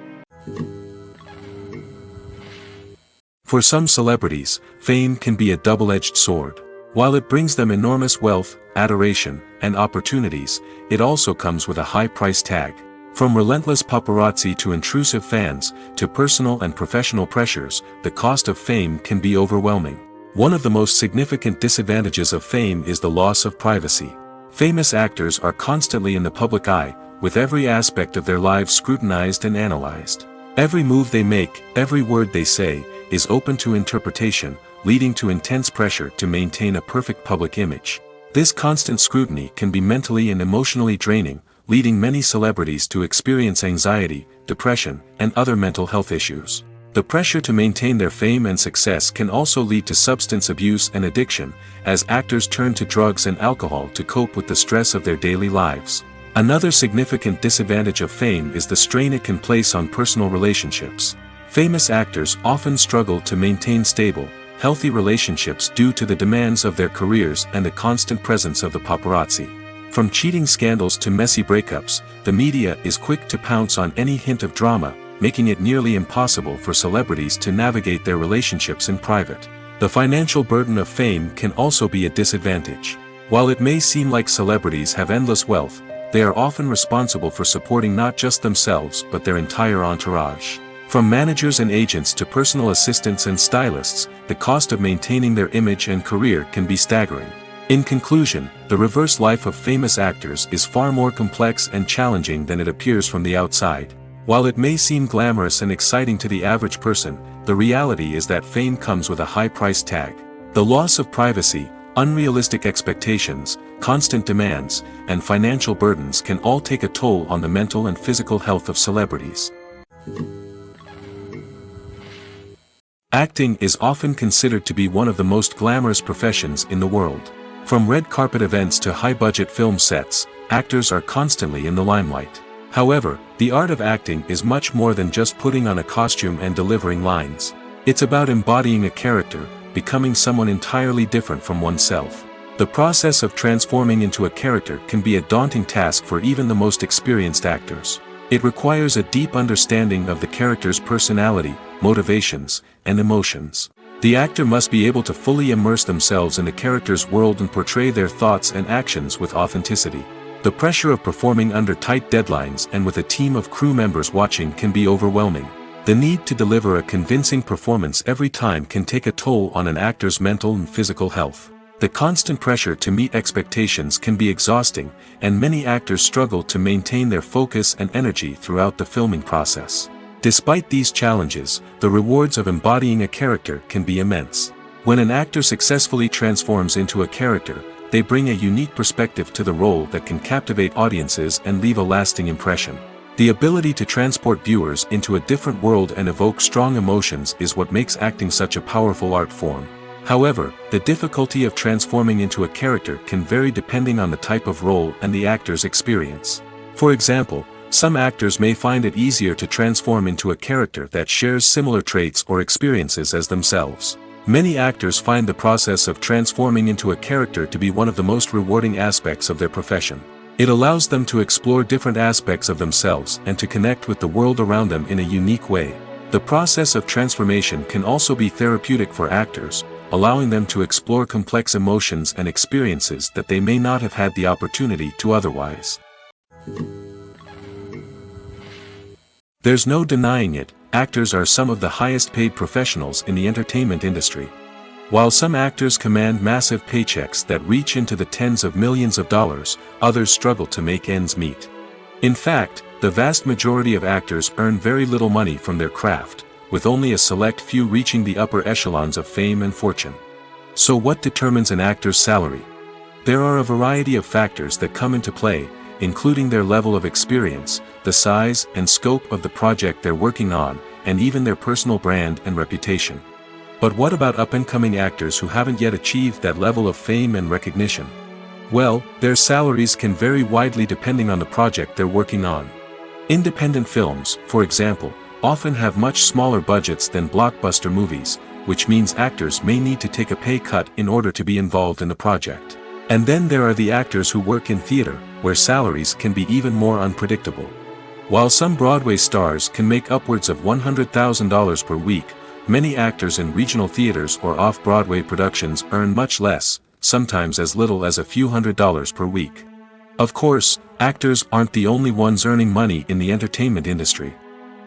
For some celebrities, fame can be a double-edged sword. While it brings them enormous wealth, adoration, and opportunities, it also comes with a high price tag. From relentless paparazzi to intrusive fans, to personal and professional pressures, the cost of fame can be overwhelming. One of the most significant disadvantages of fame is the loss of privacy. Famous actors are constantly in the public eye, with every aspect of their lives scrutinized and analyzed. Every move they make, every word they say, is open to interpretation, leading to intense pressure to maintain a perfect public image. This constant scrutiny can be mentally and emotionally draining, leading many celebrities to experience anxiety, depression, and other mental health issues. The pressure to maintain their fame and success can also lead to substance abuse and addiction, as actors turn to drugs and alcohol to cope with the stress of their daily lives. Another significant disadvantage of fame is the strain it can place on personal relationships. Famous actors often struggle to maintain stable, healthy relationships due to the demands of their careers and the constant presence of the paparazzi. From cheating scandals to messy breakups, the media is quick to pounce on any hint of drama, making it nearly impossible for celebrities to navigate their relationships in private. The financial burden of fame can also be a disadvantage. While it may seem like celebrities have endless wealth, they are often responsible for supporting not just themselves but their entire entourage. From managers and agents to personal assistants and stylists, the cost of maintaining their image and career can be staggering. In conclusion, the reverse life of famous actors is far more complex and challenging than it appears from the outside. While it may seem glamorous and exciting to the average person, the reality is that fame comes with a high price tag. The loss of privacy, unrealistic expectations, constant demands, and financial burdens can all take a toll on the mental and physical health of celebrities. Acting is often considered to be one of the most glamorous professions in the world. From red carpet events to high-budget film sets, actors are constantly in the limelight. However, the art of acting is much more than just putting on a costume and delivering lines. It's about embodying a character, becoming someone entirely different from oneself. The process of transforming into a character can be a daunting task for even the most experienced actors. It requires a deep understanding of the character's personality, motivations, and emotions. The actor must be able to fully immerse themselves in the character's world and portray their thoughts and actions with authenticity. The pressure of performing under tight deadlines and with a team of crew members watching can be overwhelming. The need to deliver a convincing performance every time can take a toll on an actor's mental and physical health. The constant pressure to meet expectations can be exhausting, and many actors struggle to maintain their focus and energy throughout the filming process. Despite these challenges, the rewards of embodying a character can be immense. When an actor successfully transforms into a character, they bring a unique perspective to the role that can captivate audiences and leave a lasting impression. The ability to transport viewers into a different world and evoke strong emotions is what makes acting such a powerful art form. However, the difficulty of transforming into a character can vary depending on the type of role and the actor's experience. For example, some actors may find it easier to transform into a character that shares similar traits or experiences as themselves. Many actors find the process of transforming into a character to be one of the most rewarding aspects of their profession. It allows them to explore different aspects of themselves and to connect with the world around them in a unique way. The process of transformation can also be therapeutic for actors, allowing them to explore complex emotions and experiences that they may not have had the opportunity to otherwise. There's no denying it, actors are some of the highest paid professionals in the entertainment industry. While some actors command massive paychecks that reach into the tens of millions of dollars, others struggle to make ends meet. In fact, the vast majority of actors earn very little money from their craft, with only a select few reaching the upper echelons of fame and fortune. So what determines an actor's salary? There are a variety of factors that come into play, including their level of experience, the size and scope of the project they're working on, and even their personal brand and reputation. But what about up-and-coming actors who haven't yet achieved that level of fame and recognition? Well, their salaries can vary widely depending on the project they're working on. Independent films, for example, often have much smaller budgets than blockbuster movies, which means actors may need to take a pay cut in order to be involved in the project. And then there are the actors who work in theater, where salaries can be even more unpredictable. While some Broadway stars can make upwards of $100,000 per week, many actors in regional theaters or off-Broadway productions earn much less, sometimes as little as a few $100s per week. Of course, actors aren't the only ones earning money in the entertainment industry.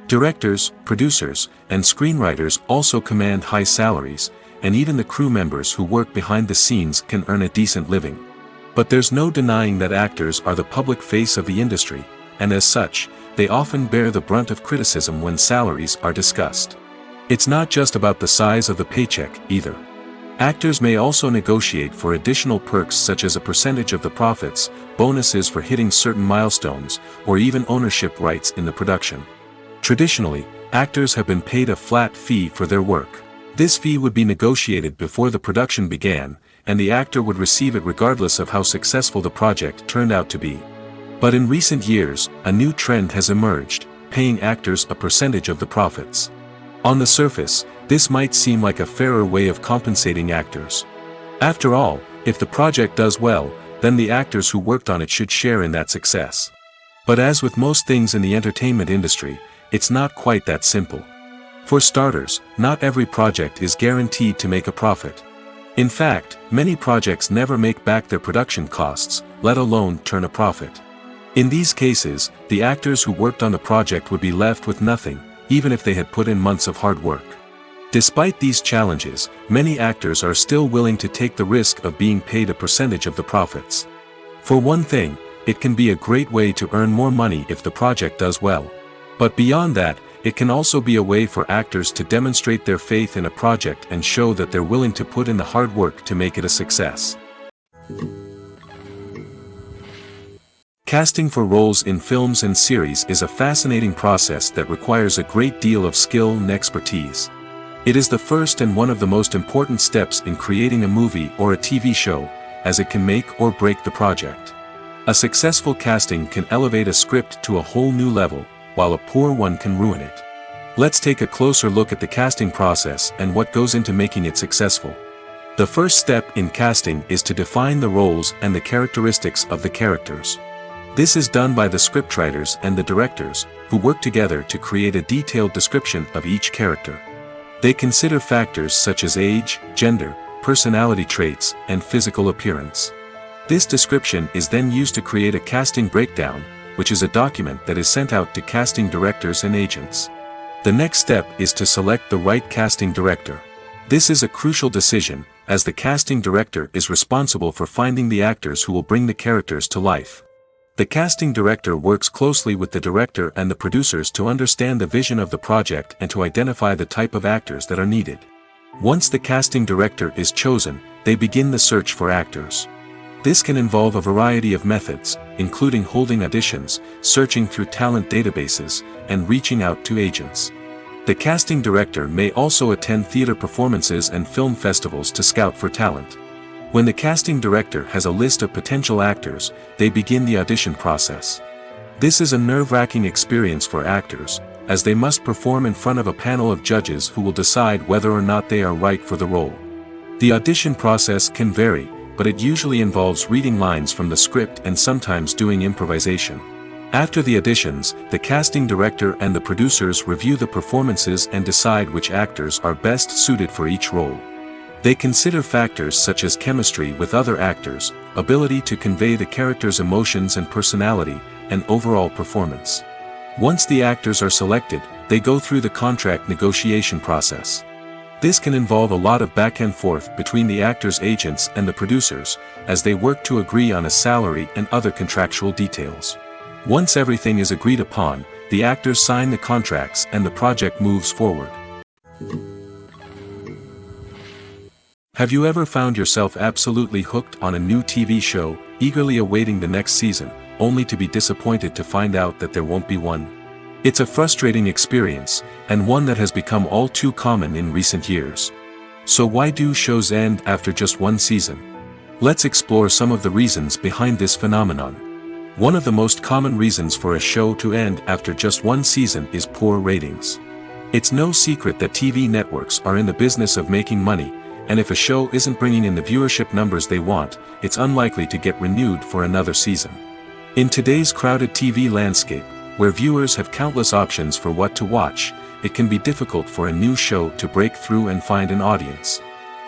Directors, producers, and screenwriters also command high salaries, and even the crew members who work behind the scenes can earn a decent living. But there's no denying that actors are the public face of the industry, and as such, they often bear the brunt of criticism when salaries are discussed. It's not just about the size of the paycheck, either. Actors may also negotiate for additional perks such as a percentage of the profits, bonuses for hitting certain milestones, or even ownership rights in the production. Traditionally, actors have been paid a flat fee for their work. This fee would be negotiated before the production began, and the actor would receive it regardless of how successful the project turned out to be. But in recent years, a new trend has emerged, paying actors a percentage of the profits. On the surface, this might seem like a fairer way of compensating actors. After all, if the project does well, then the actors who worked on it should share in that success. But as with most things in the entertainment industry, it's not quite that simple. For starters, not every project is guaranteed to make a profit. In fact, many projects never make back their production costs, let alone turn a profit. In these cases, the actors who worked on the project would be left with nothing, even if they had put in months of hard work. Despite these challenges, many actors are still willing to take the risk of being paid a percentage of the profits. For one thing, it can be a great way to earn more money if the project does well. But beyond that, it can also be a way for actors to demonstrate their faith in a project and show that they're willing to put in the hard work to make it a success. Casting for roles in films and series is a fascinating process that requires a great deal of skill and expertise. It is the first and one of the most important steps in creating a movie or a TV show, as it can make or break the project. A successful casting can elevate a script to a whole new level, while a poor one can ruin it. Let's take a closer look at the casting process and what goes into making it successful. The first step in casting is to define the roles and the characteristics of the characters. This is done by the scriptwriters and the directors, who work together to create a detailed description of each character. They consider factors such as age, gender, personality traits, and physical appearance. This description is then used to create a casting breakdown, which is a document that is sent out to casting directors and agents. The next step is to select the right casting director. This is a crucial decision, as the casting director is responsible for finding the actors who will bring the characters to life. The casting director works closely with the director and the producers to understand the vision of the project and to identify the type of actors that are needed. Once the casting director is chosen, they begin the search for actors. This can involve a variety of methods, including holding auditions, searching through talent databases, and reaching out to agents. The casting director may also attend theater performances and film festivals to scout for talent. When the casting director has a list of potential actors, they begin the audition process. This is a nerve-wracking experience for actors, as they must perform in front of a panel of judges who will decide whether or not they are right for the role. The audition process can vary, but it usually involves reading lines from the script and sometimes doing improvisation. After the auditions, the casting director and the producers review the performances and decide which actors are best suited for each role. They consider factors such as chemistry with other actors, ability to convey the character's emotions and personality, and overall performance. Once the actors are selected, they go through the contract negotiation process. This can involve a lot of back and forth between the actors' agents and the producers, as they work to agree on a salary and other contractual details. Once everything is agreed upon, the actors sign the contracts and the project moves forward. Have you ever found yourself absolutely hooked on a new TV show, eagerly awaiting the next season, only to be disappointed to find out that there won't be one? It's a frustrating experience, and one that has become all too common in recent years. So why do shows end after just one season? Let's explore some of the reasons behind this phenomenon. One of the most common reasons for a show to end after just one season is poor ratings. It's no secret that TV networks are in the business of making money, and if a show isn't bringing in the viewership numbers they want, it's unlikely to get renewed for another season. In today's crowded TV landscape, where viewers have countless options for what to watch, it can be difficult for a new show to break through and find an audience.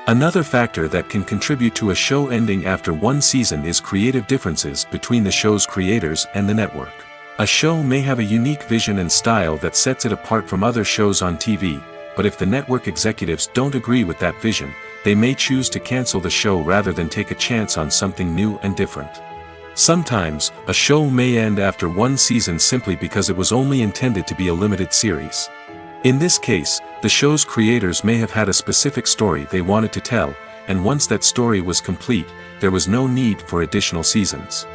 Another factor that can contribute to a show ending after one season is creative differences between the show's creators and the network. A show may have a unique vision and style that sets it apart from other shows on TV, but if the network executives don't agree with that vision, they may choose to cancel the show rather than take a chance on something new and different. Sometimes, a show may end after one season simply because it was only intended to be a limited series. In this case, the show's creators may have had a specific story they wanted to tell, and once that story was complete, there was no need for additional seasons.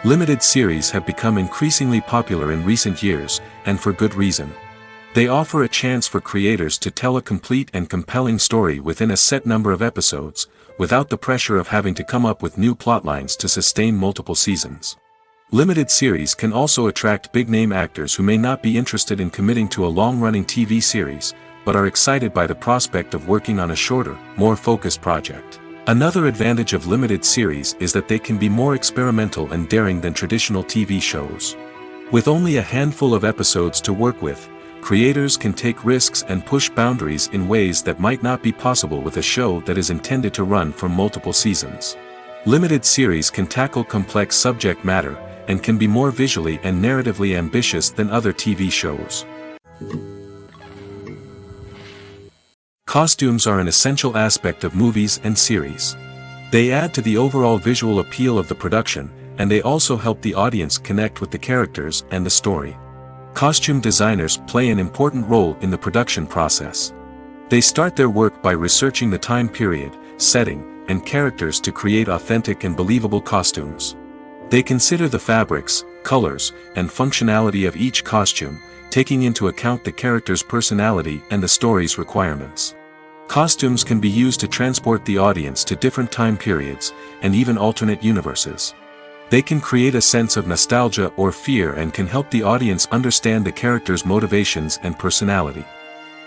Limited series have become increasingly popular in recent years, and for good reason. They offer a chance for creators to tell a complete and compelling story within a set number of episodes, without the pressure of having to come up with new plotlines to sustain multiple seasons. Limited series can also attract big-name actors who may not be interested in committing to a long-running TV series, but are excited by the prospect of working on a shorter, more focused project. Another advantage of limited series is that they can be more experimental and daring than traditional TV shows. With only a handful of episodes to work with, creators can take risks and push boundaries in ways that might not be possible with a show that is intended to run for multiple seasons. Limited series can tackle complex subject matter, and can be more visually and narratively ambitious than other TV shows. Costumes are an essential aspect of movies and series. They add to the overall visual appeal of the production, and they also help the audience connect with the characters and the story. Costume designers play an important role in the production process. They start their work by researching the time period, setting, and characters to create authentic and believable costumes. They consider the fabrics, colors, and functionality of each costume, taking into account the character's personality and the story's requirements. Costumes can be used to transport the audience to different time periods, and even alternate universes. They can create a sense of nostalgia or fear and can help the audience understand the character's motivations and personality.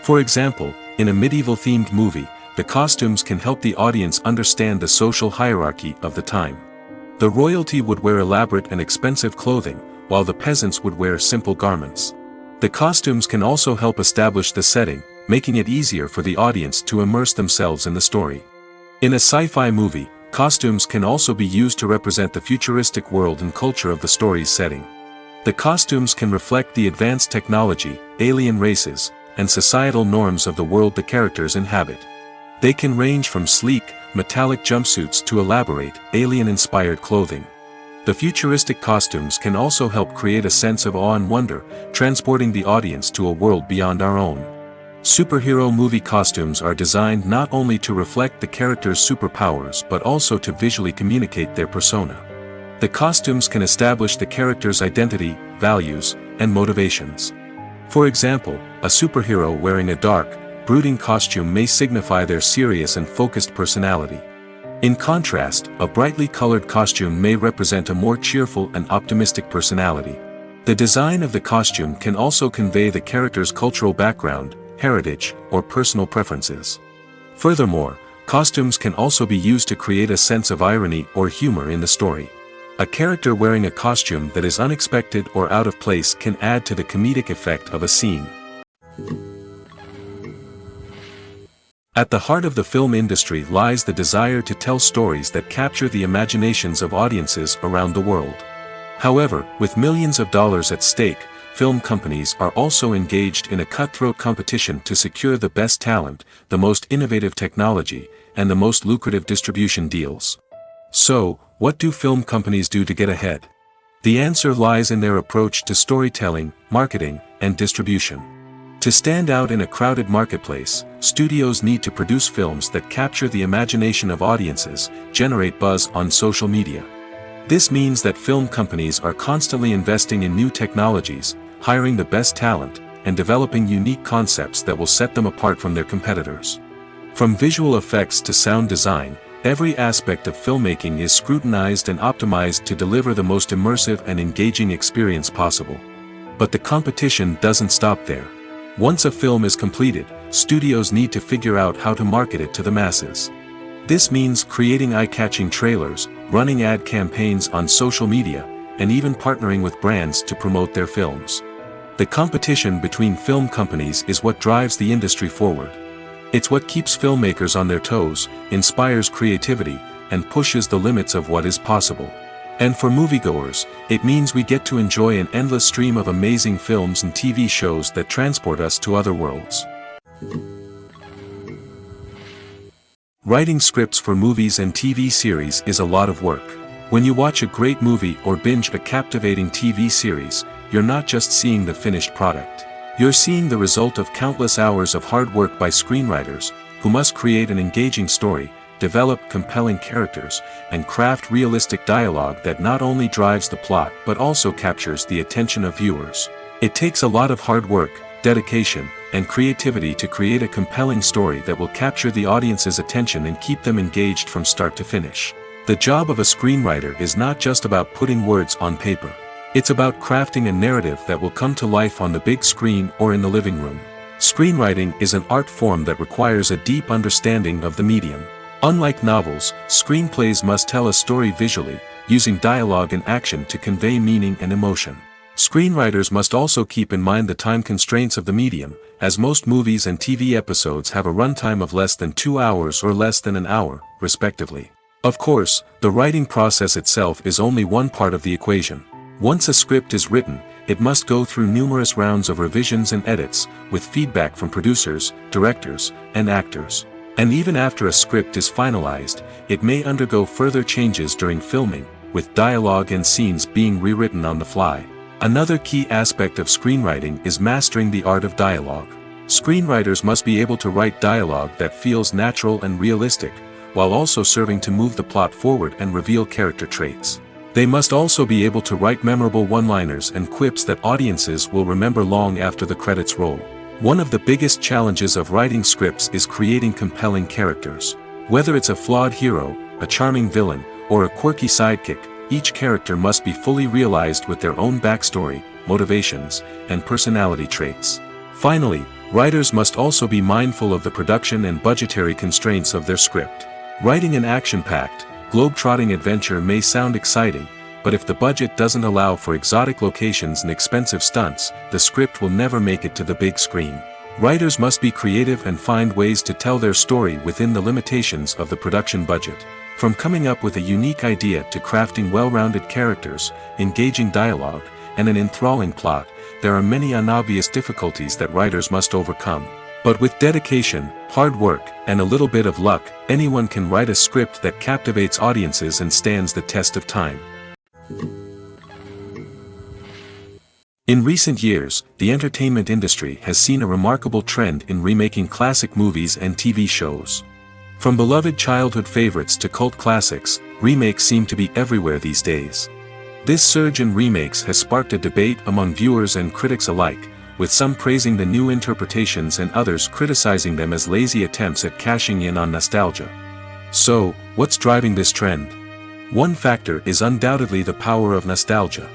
For example, in a medieval-themed movie, the costumes can help the audience understand the social hierarchy of the time. The royalty would wear elaborate and expensive clothing, while the peasants would wear simple garments. The costumes can also help establish the setting, making it easier for the audience to immerse themselves in the story. In a sci-fi movie, costumes can also be used to represent the futuristic world and culture of the story's setting. The costumes can reflect the advanced technology, alien races, and societal norms of the world the characters inhabit. They can range from sleek, metallic jumpsuits to elaborate, alien-inspired clothing. The futuristic costumes can also help create a sense of awe and wonder, transporting the audience to a world beyond our own. Superhero movie costumes are designed not only to reflect the character's superpowers but also to visually communicate their persona. The costumes can establish the character's identity, values, and motivations. For example, a superhero wearing a dark, brooding costume may signify their serious and focused personality. In contrast, a brightly colored costume may represent a more cheerful and optimistic personality. The design of the costume can also convey the character's cultural background, heritage, or personal preferences. Furthermore, costumes can also be used to create a sense of irony or humor in the story. A character wearing a costume that is unexpected or out of place can add to the comedic effect of a scene. At the heart of the film industry lies the desire to tell stories that capture the imaginations of audiences around the world. However, with millions of dollars at stake, film companies are also engaged in a cutthroat competition to secure the best talent, the most innovative technology, and the most lucrative distribution deals. So, what do film companies do to get ahead? The answer lies in their approach to storytelling, marketing, and distribution. To stand out in a crowded marketplace, studios need to produce films that capture the imagination of audiences, generate buzz on social media. This means that film companies are constantly investing in new technologies, hiring the best talent, and developing unique concepts that will set them apart from their competitors. From visual effects to sound design, every aspect of filmmaking is scrutinized and optimized to deliver the most immersive and engaging experience possible. But the competition doesn't stop there. Once a film is completed, studios need to figure out how to market it to the masses. This means creating eye-catching trailers, running ad campaigns on social media, and even partnering with brands to promote their films. The competition between film companies is what drives the industry forward. It's what keeps filmmakers on their toes, inspires creativity, and pushes the limits of what is possible. And for moviegoers, it means we get to enjoy an endless stream of amazing films and TV shows that transport us to other worlds. Writing scripts for movies and TV series is a lot of work. When you watch a great movie or binge a captivating TV series, you're not just seeing the finished product. You're seeing the result of countless hours of hard work by screenwriters, who must create an engaging story, develop compelling characters, and craft realistic dialogue that not only drives the plot but also captures the attention of viewers. It takes a lot of hard work, dedication, and creativity to create a compelling story that will capture the audience's attention and keep them engaged from start to finish. The job of a screenwriter is not just about putting words on paper. It's about crafting a narrative that will come to life on the big screen or in the living room. Screenwriting is an art form that requires a deep understanding of the medium. Unlike novels, screenplays must tell a story visually, using dialogue and action to convey meaning and emotion. Screenwriters must also keep in mind the time constraints of the medium, as most movies and TV episodes have a runtime of less than 2 hours or less than an hour, respectively. Of course, the writing process itself is only one part of the equation. Once a script is written, it must go through numerous rounds of revisions and edits, with feedback from producers, directors, and actors. And even after a script is finalized, it may undergo further changes during filming, with dialogue and scenes being rewritten on the fly. Another key aspect of screenwriting is mastering the art of dialogue. Screenwriters must be able to write dialogue that feels natural and realistic, while also serving to move the plot forward and reveal character traits. They must also be able to write memorable one-liners and quips that audiences will remember long after the credits roll. One of the biggest challenges of writing scripts is creating compelling characters. Whether it's a flawed hero, a charming villain, or a quirky sidekick, each character must be fully realized with their own backstory, motivations, and personality traits. Finally, writers must also be mindful of the production and budgetary constraints of their script. Writing an action-packed, globe-trotting adventure may sound exciting, but if the budget doesn't allow for exotic locations and expensive stunts, the script will never make it to the big screen. Writers must be creative and find ways to tell their story within the limitations of the production budget. From coming up with a unique idea to crafting well-rounded characters, engaging dialogue, and an enthralling plot, there are many unobvious difficulties that writers must overcome. But with dedication, hard work, and a little bit of luck, anyone can write a script that captivates audiences and stands the test of time. In recent years, the entertainment industry has seen a remarkable trend in remaking classic movies and TV shows. From beloved childhood favorites to cult classics, remakes seem to be everywhere these days. This surge in remakes has sparked a debate among viewers and critics alike, with some praising the new interpretations and others criticizing them as lazy attempts at cashing in on nostalgia. So, what's driving this trend? One factor is undoubtedly the power of nostalgia.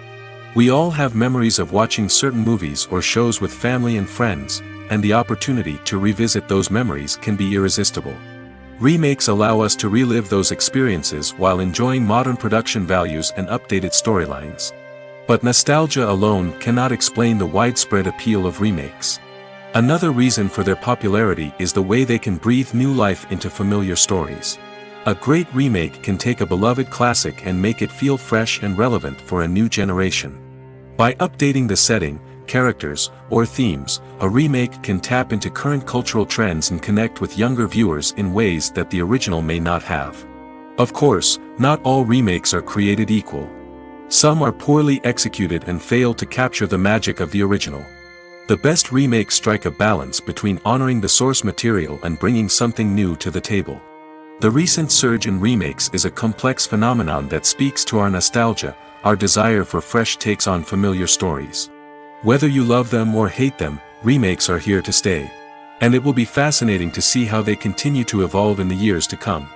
We all have memories of watching certain movies or shows with family and friends, and the opportunity to revisit those memories can be irresistible. Remakes allow us to relive those experiences while enjoying modern production values and updated storylines. But nostalgia alone cannot explain the widespread appeal of remakes. Another reason for their popularity is the way they can breathe new life into familiar stories. A great remake can take a beloved classic and make it feel fresh and relevant for a new generation. By updating the setting, characters, or themes, a remake can tap into current cultural trends and connect with younger viewers in ways that the original may not have. Of course, not all remakes are created equal. Some are poorly executed and fail to capture the magic of the original. The best remakes strike a balance between honoring the source material and bringing something new to the table. The recent surge in remakes is a complex phenomenon that speaks to our nostalgia, our desire for fresh takes on familiar stories. Whether you love them or hate them, remakes are here to stay. And it will be fascinating to see how they continue to evolve in the years to come.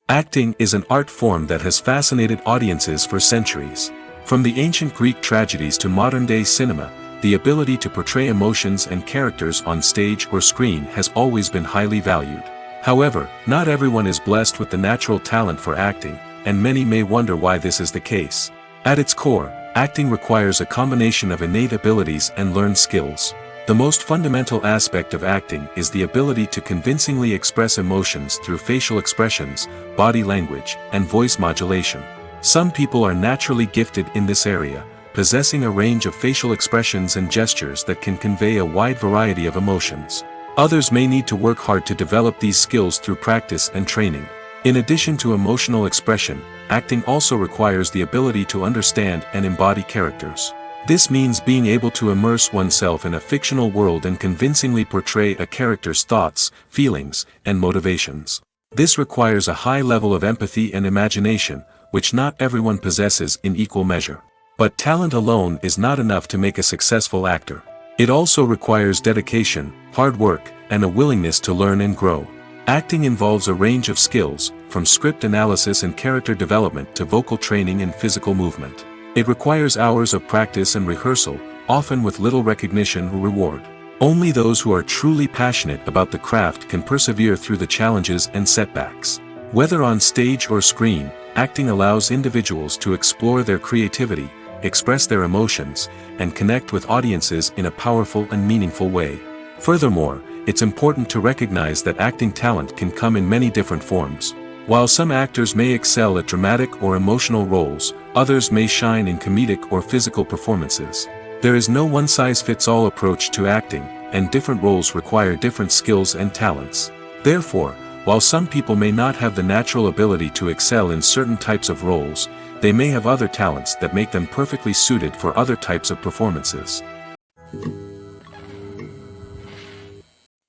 Acting is an art form that has fascinated audiences for centuries. From the ancient Greek tragedies to modern-day cinema, the ability to portray emotions and characters on stage or screen has always been highly valued. However, not everyone is blessed with the natural talent for acting, and many may wonder why this is the case. At its core, acting requires a combination of innate abilities and learned skills. The most fundamental aspect of acting is the ability to convincingly express emotions through facial expressions, body language, and voice modulation. Some people are naturally gifted in this area, possessing a range of facial expressions and gestures that can convey a wide variety of emotions. Others may need to work hard to develop these skills through practice and training. In addition to emotional expression, acting also requires the ability to understand and embody characters. This means being able to immerse oneself in a fictional world and convincingly portray a character's thoughts, feelings, and motivations. This requires a high level of empathy and imagination, which not everyone possesses in equal measure. But talent alone is not enough to make a successful actor. It also requires dedication, hard work, and a willingness to learn and grow. Acting involves a range of skills, from script analysis and character development to vocal training and physical movement. It requires hours of practice and rehearsal, often with little recognition or reward. Only those who are truly passionate about the craft can persevere through the challenges and setbacks. Whether on stage or screen, acting allows individuals to explore their creativity, express their emotions, and connect with audiences in a powerful and meaningful way. Furthermore, it's important to recognize that acting talent can come in many different forms. While some actors may excel at dramatic or emotional roles, others may shine in comedic or physical performances. There is no one-size-fits-all approach to acting, and different roles require different skills and talents. Therefore, while some people may not have the natural ability to excel in certain types of roles, they may have other talents that make them perfectly suited for other types of performances.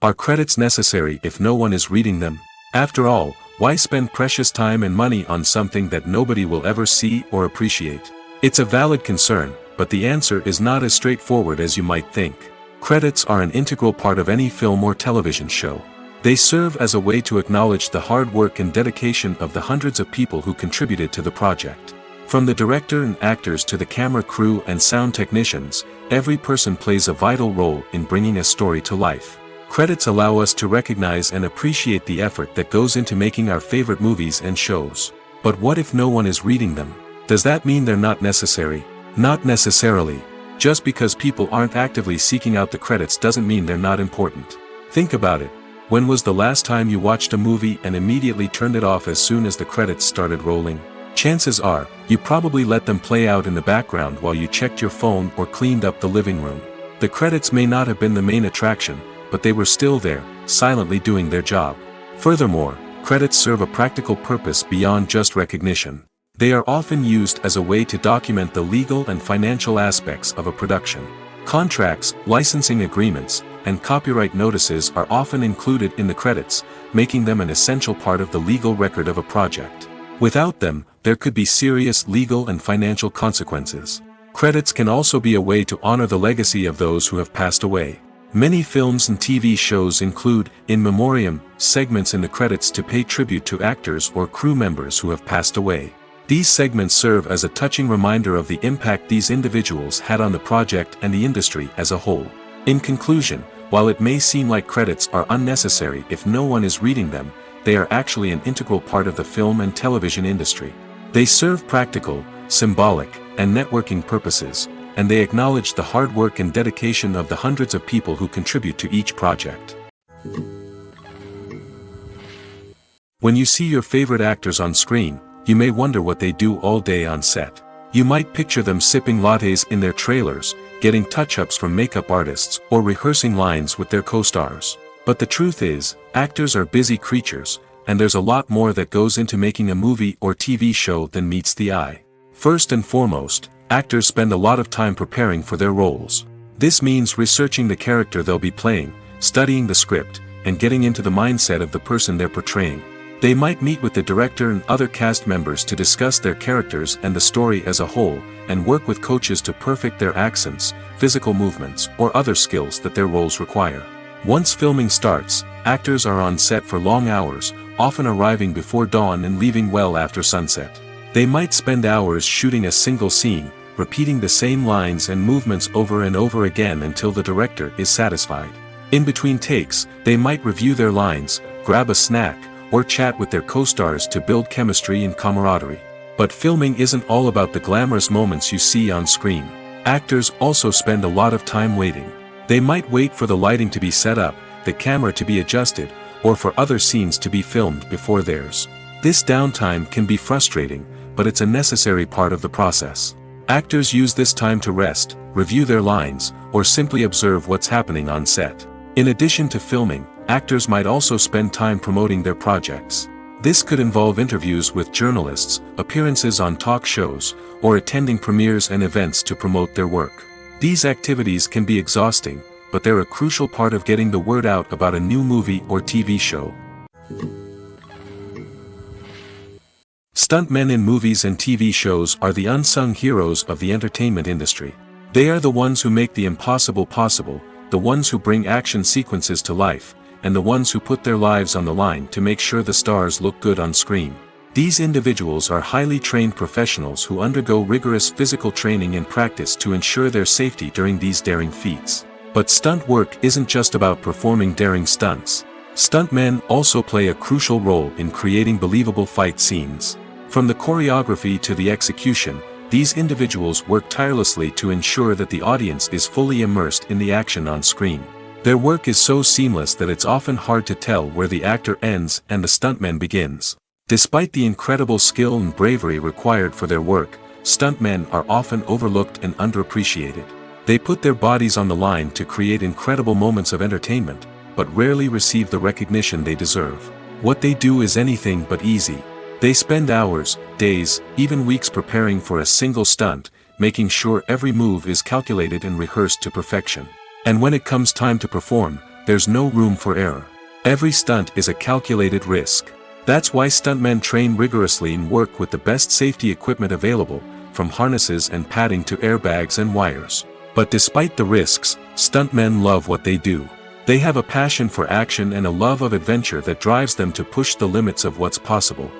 Are credits necessary if no one is reading them? After all, why spend precious time and money on something that nobody will ever see or appreciate? It's a valid concern, but the answer is not as straightforward as you might think. Credits are an integral part of any film or television show. They serve as a way to acknowledge the hard work and dedication of the hundreds of people who contributed to the project. From the director and actors to the camera crew and sound technicians, every person plays a vital role in bringing a story to life. Credits allow us to recognize and appreciate the effort that goes into making our favorite movies and shows. But what if no one is reading them? Does that mean they're not necessary? Not necessarily. Just because people aren't actively seeking out the credits doesn't mean they're not important. Think about it. When was the last time you watched a movie and immediately turned it off as soon as the credits started rolling? Chances are, you probably let them play out in the background while you checked your phone or cleaned up the living room. The credits may not have been the main attraction, but they were still there, silently doing their job. Furthermore, credits serve a practical purpose beyond just recognition. They are often used as a way to document the legal and financial aspects of a production. Contracts, licensing agreements, and copyright notices are often included in the credits, making them an essential part of the legal record of a project. Without them, there could be serious legal and financial consequences. Credits can also be a way to honor the legacy of those who have passed away. Many films and TV shows include, in memoriam, segments in the credits to pay tribute to actors or crew members who have passed away. These segments serve as a touching reminder of the impact these individuals had on the project and the industry as a whole. In conclusion, while it may seem like credits are unnecessary if no one is reading them, they are actually an integral part of the film and television industry. They serve practical, symbolic, and networking purposes, and they acknowledge the hard work and dedication of the hundreds of people who contribute to each project. When you see your favorite actors on screen, you may wonder what they do all day on set. You might picture them sipping lattes in their trailers, getting touch-ups from makeup artists, or rehearsing lines with their co-stars. But the truth is, actors are busy creatures, and there's a lot more that goes into making a movie or TV show than meets the eye. First and foremost, actors spend a lot of time preparing for their roles. This means researching the character they'll be playing, studying the script, and getting into the mindset of the person they're portraying. They might meet with the director and other cast members to discuss their characters and the story as a whole, and work with coaches to perfect their accents, physical movements, or other skills that their roles require. Once filming starts, actors are on set for long hours, often arriving before dawn and leaving well after sunset. They might spend hours shooting a single scene, repeating the same lines and movements over and over again until the director is satisfied. In between takes, they might review their lines, grab a snack, or chat with their co-stars to build chemistry and camaraderie. But filming isn't all about the glamorous moments you see on screen. Actors also spend a lot of time waiting. They might wait for the lighting to be set up, the camera to be adjusted, or for other scenes to be filmed before theirs. This downtime can be frustrating, but it's a necessary part of the process. Actors use this time to rest, review their lines, or simply observe what's happening on set. In addition to filming, actors might also spend time promoting their projects. This could involve interviews with journalists, appearances on talk shows, or attending premieres and events to promote their work. These activities can be exhausting, but they're a crucial part of getting the word out about a new movie or TV show. Stuntmen in movies and TV shows are the unsung heroes of the entertainment industry. They are the ones who make the impossible possible, the ones who bring action sequences to life, and the ones who put their lives on the line to make sure the stars look good on screen. These individuals are highly trained professionals who undergo rigorous physical training and practice to ensure their safety during these daring feats. But stunt work isn't just about performing daring stunts. Stuntmen also play a crucial role in creating believable fight scenes. From the choreography to the execution, these individuals work tirelessly to ensure that the audience is fully immersed in the action on screen. Their work is so seamless that it's often hard to tell where the actor ends and the stuntman begins. Despite the incredible skill and bravery required for their work, stuntmen are often overlooked and underappreciated. They put their bodies on the line to create incredible moments of entertainment, but rarely receive the recognition they deserve. What they do is anything but easy. They spend hours, days, even weeks preparing for a single stunt, making sure every move is calculated and rehearsed to perfection. And when it comes time to perform, there's no room for error. Every stunt is a calculated risk. That's why stuntmen train rigorously and work with the best safety equipment available, from harnesses and padding to airbags and wires. But despite the risks, stuntmen love what they do. They have a passion for action and a love of adventure that drives them to push the limits of what's possible.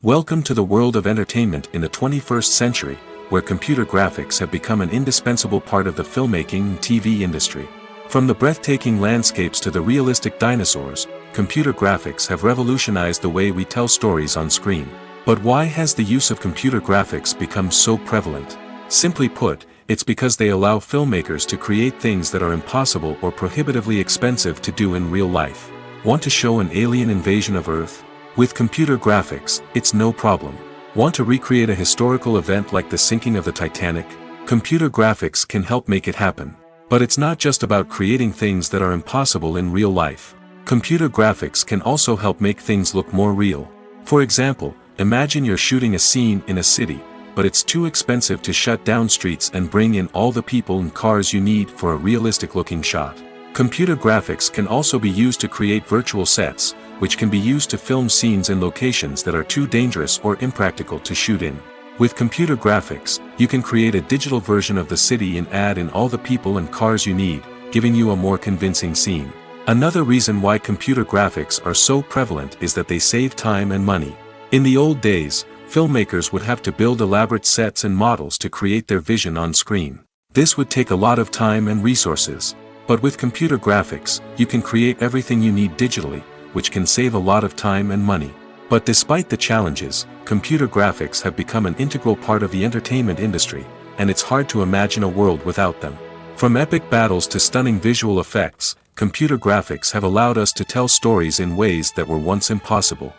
Welcome to the world of entertainment in the 21st century, where computer graphics have become an indispensable part of the filmmaking and TV industry. From the breathtaking landscapes to the realistic dinosaurs, computer graphics have revolutionized the way we tell stories on screen. But why has the use of computer graphics become so prevalent? Simply put, it's because they allow filmmakers to create things that are impossible or prohibitively expensive to do in real life. Want to show an alien invasion of Earth? With computer graphics, it's no problem. Want to recreate a historical event like the sinking of the Titanic? Computer graphics can help make it happen. But it's not just about creating things that are impossible in real life. Computer graphics can also help make things look more real. For example, imagine you're shooting a scene in a city, but it's too expensive to shut down streets and bring in all the people and cars you need for a realistic-looking shot. Computer graphics can also be used to create virtual sets, which can be used to film scenes in locations that are too dangerous or impractical to shoot in. With computer graphics, you can create a digital version of the city and add in all the people and cars you need, giving you a more convincing scene. Another reason why computer graphics are so prevalent is that they save time and money. In the old days, filmmakers would have to build elaborate sets and models to create their vision on screen. This would take a lot of time and resources. But with computer graphics, you can create everything you need digitally, which can save a lot of time and money. But despite the challenges, computer graphics have become an integral part of the entertainment industry, and it's hard to imagine a world without them. From epic battles to stunning visual effects, computer graphics have allowed us to tell stories in ways that were once impossible.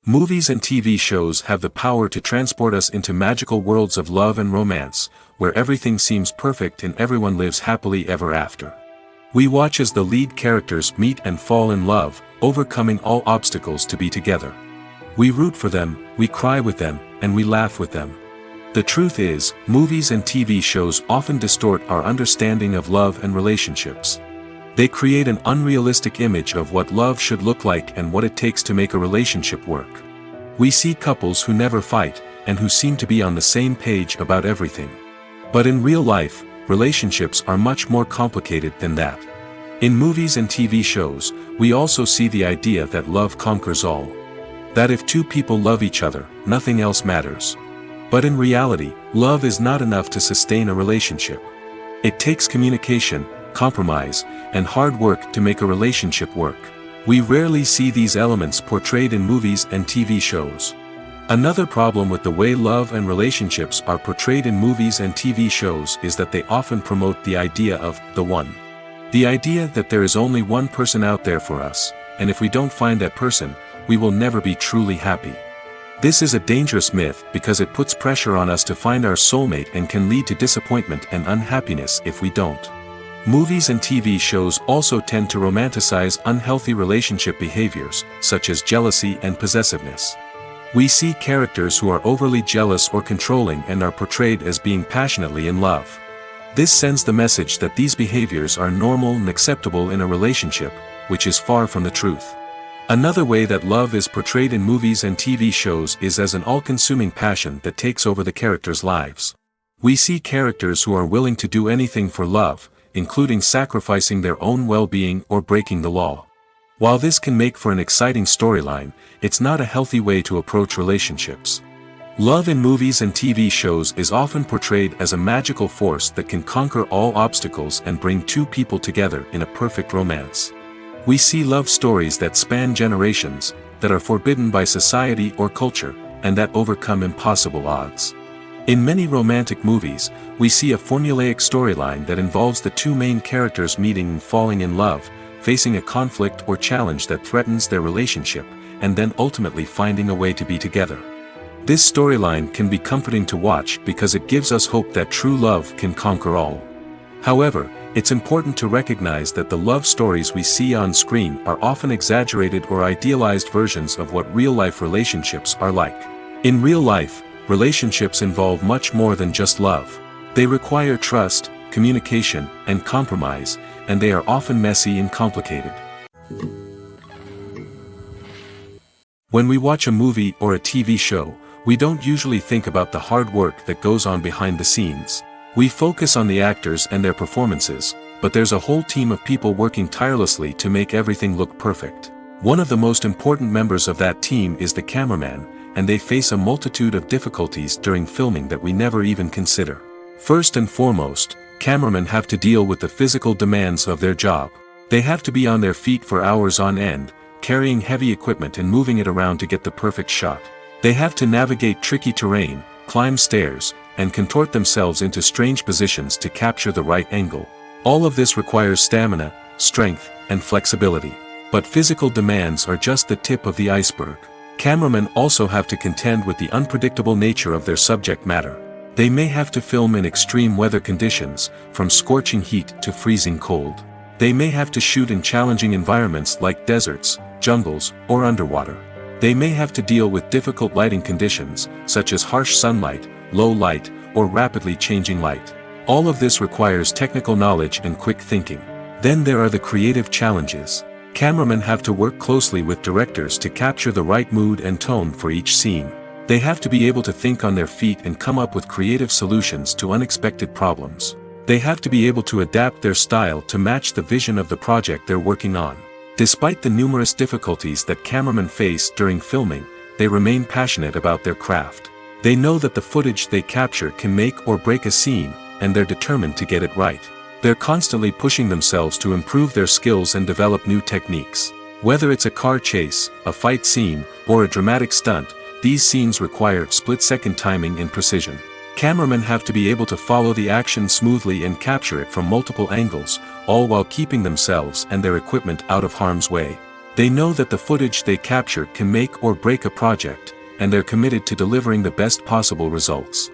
Movies and TV shows have the power to transport us into magical worlds of love and romance, where everything seems perfect and everyone lives happily ever after. We watch as the lead characters meet and fall in love, overcoming all obstacles to be together. We root for them, we cry with them, and we laugh with them. The truth is, movies and TV shows often distort our understanding of love and relationships. They create an unrealistic image of what love should look like and what it takes to make a relationship work. We see couples who never fight, and who seem to be on the same page about everything. But in real life, relationships are much more complicated than that. In movies and TV shows, we also see the idea that love conquers all. That if two people love each other, nothing else matters. But in reality, love is not enough to sustain a relationship. It takes communication, compromise, and hard work to make a relationship work. We rarely see these elements portrayed in movies and TV shows. Another problem with the way love and relationships are portrayed in movies and TV shows is that they often promote the idea of the one. The idea that there is only one person out there for us, and if we don't find that person, we will never be truly happy. This is a dangerous myth because it puts pressure on us to find our soulmate and can lead to disappointment and unhappiness if we don't. Movies and TV shows also tend to romanticize unhealthy relationship behaviors, such as jealousy and possessiveness. We see characters who are overly jealous or controlling and are portrayed as being passionately in love. This sends the message that these behaviors are normal and acceptable in a relationship, which is far from the truth. Another way that love is portrayed in movies and TV shows is as an all-consuming passion that takes over the characters' lives. We see characters who are willing to do anything for love, including sacrificing their own well-being or breaking the law. While this can make for an exciting storyline, it's not a healthy way to approach relationships. Love in movies and TV shows is often portrayed as a magical force that can conquer all obstacles and bring two people together in a perfect romance. We see love stories that span generations, that are forbidden by society or culture, and that overcome impossible odds. In many romantic movies, we see a formulaic storyline that involves the two main characters meeting and falling in love, facing a conflict or challenge that threatens their relationship, and then ultimately finding a way to be together. This storyline can be comforting to watch because it gives us hope that true love can conquer all. However, it's important to recognize that the love stories we see on screen are often exaggerated or idealized versions of what real-life relationships are like. In real life, relationships involve much more than just love. They require trust, communication, and compromise, and they are often messy and complicated. When we watch a movie or a TV show, we don't usually think about the hard work that goes on behind the scenes. We focus on the actors and their performances, but there's a whole team of people working tirelessly to make everything look perfect. One of the most important members of that team is the cameraman, and they face a multitude of difficulties during filming that we never even consider. First and foremost, cameramen have to deal with the physical demands of their job. They have to be on their feet for hours on end, carrying heavy equipment and moving it around to get the perfect shot. They have to navigate tricky terrain, climb stairs, and contort themselves into strange positions to capture the right angle. All of this requires stamina, strength, and flexibility. But physical demands are just the tip of the iceberg. Cameramen also have to contend with the unpredictable nature of their subject matter. They may have to film in extreme weather conditions, from scorching heat to freezing cold. They may have to shoot in challenging environments like deserts, jungles, or underwater. They may have to deal with difficult lighting conditions, such as harsh sunlight, low light, or rapidly changing light. All of this requires technical knowledge and quick thinking. Then there are the creative challenges. Cameramen have to work closely with directors to capture the right mood and tone for each scene. They have to be able to think on their feet and come up with creative solutions to unexpected problems. They have to be able to adapt their style to match the vision of the project they're working on. Despite the numerous difficulties that cameramen face during filming, they remain passionate about their craft. They know that the footage they capture can make or break a scene, and they're determined to get it right. They're constantly pushing themselves to improve their skills and develop new techniques. Whether it's a car chase, a fight scene, or a dramatic stunt, these scenes require split-second timing and precision. Cameramen have to be able to follow the action smoothly and capture it from multiple angles, all while keeping themselves and their equipment out of harm's way. They know that the footage they capture can make or break a project, and they're committed to delivering the best possible results.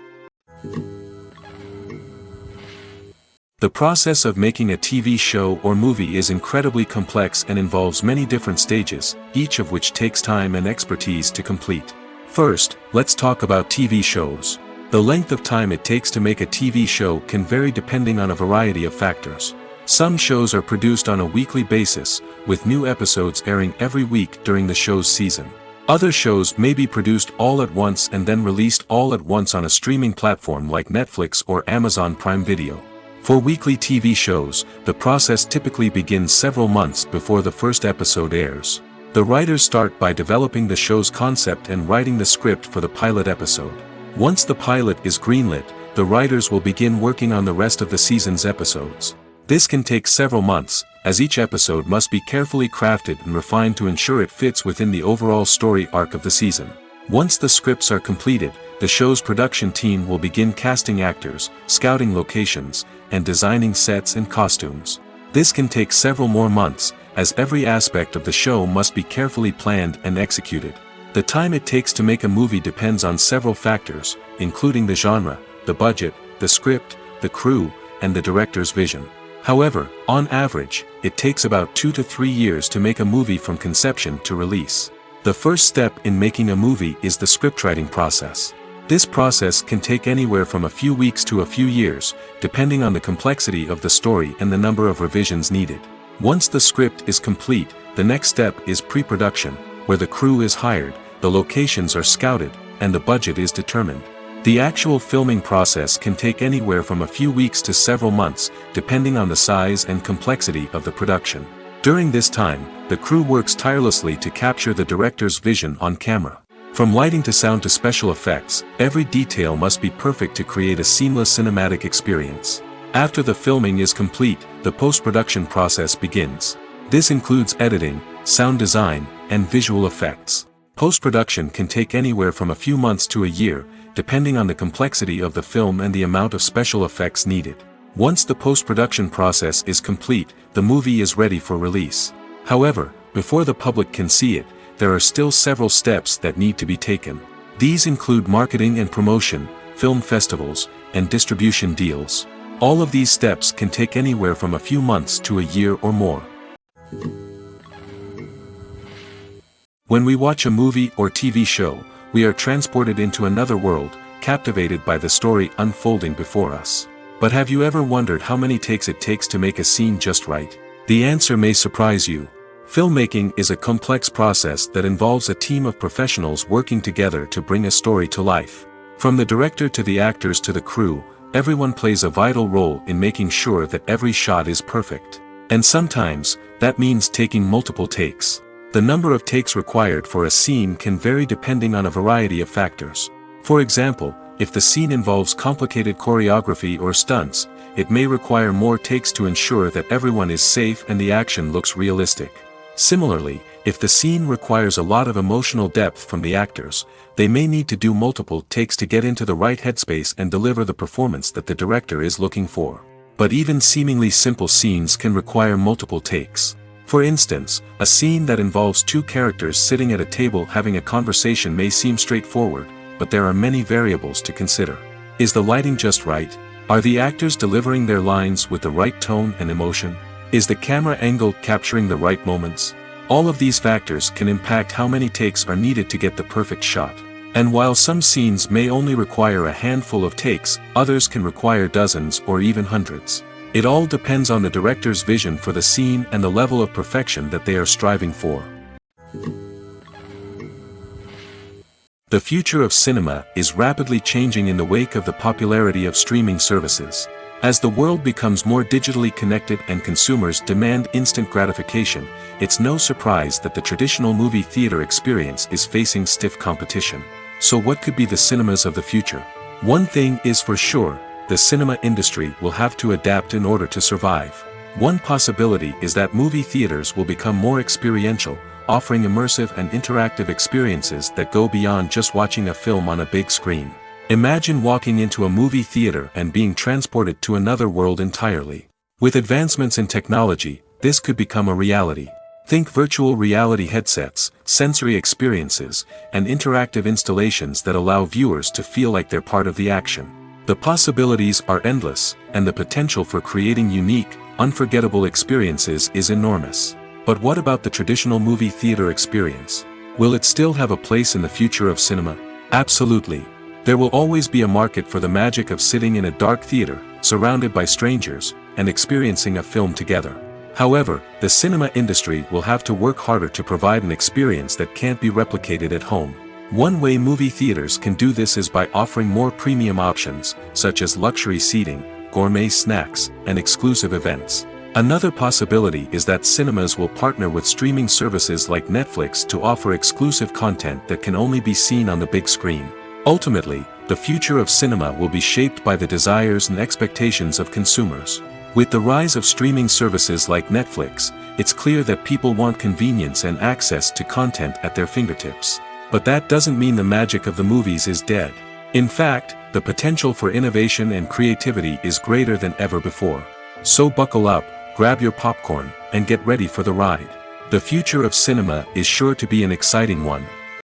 The process of making a TV show or movie is incredibly complex and involves many different stages, each of which takes time and expertise to complete. First, let's talk about TV shows. The length of time it takes to make a TV show can vary depending on a variety of factors. Some shows are produced on a weekly basis, with new episodes airing every week during the show's season. Other shows may be produced all at once and then released all at once on a streaming platform like Netflix or Amazon Prime Video. For weekly TV shows, the process typically begins several months before the first episode airs. The writers start by developing the show's concept and writing the script for the pilot episode. Once the pilot is greenlit, the writers will begin working on the rest of the season's episodes. This can take several months, as each episode must be carefully crafted and refined to ensure it fits within the overall story arc of the season. Once the scripts are completed, the show's production team will begin casting actors, scouting locations, and designing sets and costumes. This can take several more months, as every aspect of the show must be carefully planned and executed. The time it takes to make a movie depends on several factors, including the genre, the budget, the script, the crew, and the director's vision. However, on average, it takes about 2 to 3 years to make a movie from conception to release. The first step in making a movie is the scriptwriting process. This process can take anywhere from a few weeks to a few years, depending on the complexity of the story and the number of revisions needed. Once the script is complete, the next step is pre-production, where the crew is hired, the locations are scouted, and the budget is determined. The actual filming process can take anywhere from a few weeks to several months, depending on the size and complexity of the production. During this time, the crew works tirelessly to capture the director's vision on camera. From lighting to sound to special effects, every detail must be perfect to create a seamless cinematic experience. After the filming is complete, the post-production process begins. This includes editing, sound design, and visual effects. Post-production can take anywhere from a few months to a year, depending on the complexity of the film and the amount of special effects needed. Once the post-production process is complete, the movie is ready for release. However, before the public can see it, there are still several steps that need to be taken. These include marketing and promotion, film festivals, and distribution deals. All of these steps can take anywhere from a few months to a year or more. When we watch a movie or TV show, we are transported into another world, captivated by the story unfolding before us. But have you ever wondered how many takes it takes to make a scene just right? The answer may surprise you. Filmmaking is a complex process that involves a team of professionals working together to bring a story to life. From the director to the actors to the crew, everyone plays a vital role in making sure that every shot is perfect. And sometimes, that means taking multiple takes. The number of takes required for a scene can vary depending on a variety of factors. For example, if the scene involves complicated choreography or stunts, it may require more takes to ensure that everyone is safe and the action looks realistic. Similarly, if the scene requires a lot of emotional depth from the actors, they may need to do multiple takes to get into the right headspace and deliver the performance that the director is looking for. But even seemingly simple scenes can require multiple takes. For instance, a scene that involves two characters sitting at a table having a conversation may seem straightforward, but there are many variables to consider. Is the lighting just right? Are the actors delivering their lines with the right tone and emotion? Is the camera angle capturing the right moments? All of these factors can impact how many takes are needed to get the perfect shot. And while some scenes may only require a handful of takes, others can require dozens or even hundreds. It all depends on the director's vision for the scene and the level of perfection that they are striving for. The future of cinema is rapidly changing in the wake of the popularity of streaming services. As the world becomes more digitally connected and consumers demand instant gratification, it's no surprise that the traditional movie theater experience is facing stiff competition. So what could be the cinemas of the future? One thing is for sure, the cinema industry will have to adapt in order to survive. One possibility is that movie theaters will become more experiential, offering immersive and interactive experiences that go beyond just watching a film on a big screen. Imagine walking into a movie theater and being transported to another world entirely. With advancements in technology, this could become a reality. Think virtual reality headsets, sensory experiences, and interactive installations that allow viewers to feel like they're part of the action. The possibilities are endless, and the potential for creating unique, unforgettable experiences is enormous. But what about the traditional movie theater experience? Will it still have a place in the future of cinema? Absolutely. There will always be a market for the magic of sitting in a dark theater, surrounded by strangers, and experiencing a film together. However, the cinema industry will have to work harder to provide an experience that can't be replicated at home. One way movie theaters can do this is by offering more premium options, such as luxury seating, gourmet snacks, and exclusive events. Another possibility is that cinemas will partner with streaming services like Netflix to offer exclusive content that can only be seen on the big screen. Ultimately, the future of cinema will be shaped by the desires and expectations of consumers. With the rise of streaming services like Netflix, it's clear that people want convenience and access to content at their fingertips. But that doesn't mean the magic of the movies is dead. In fact, the potential for innovation and creativity is greater than ever before. So buckle up, grab your popcorn, and get ready for the ride. The future of cinema is sure to be an exciting one.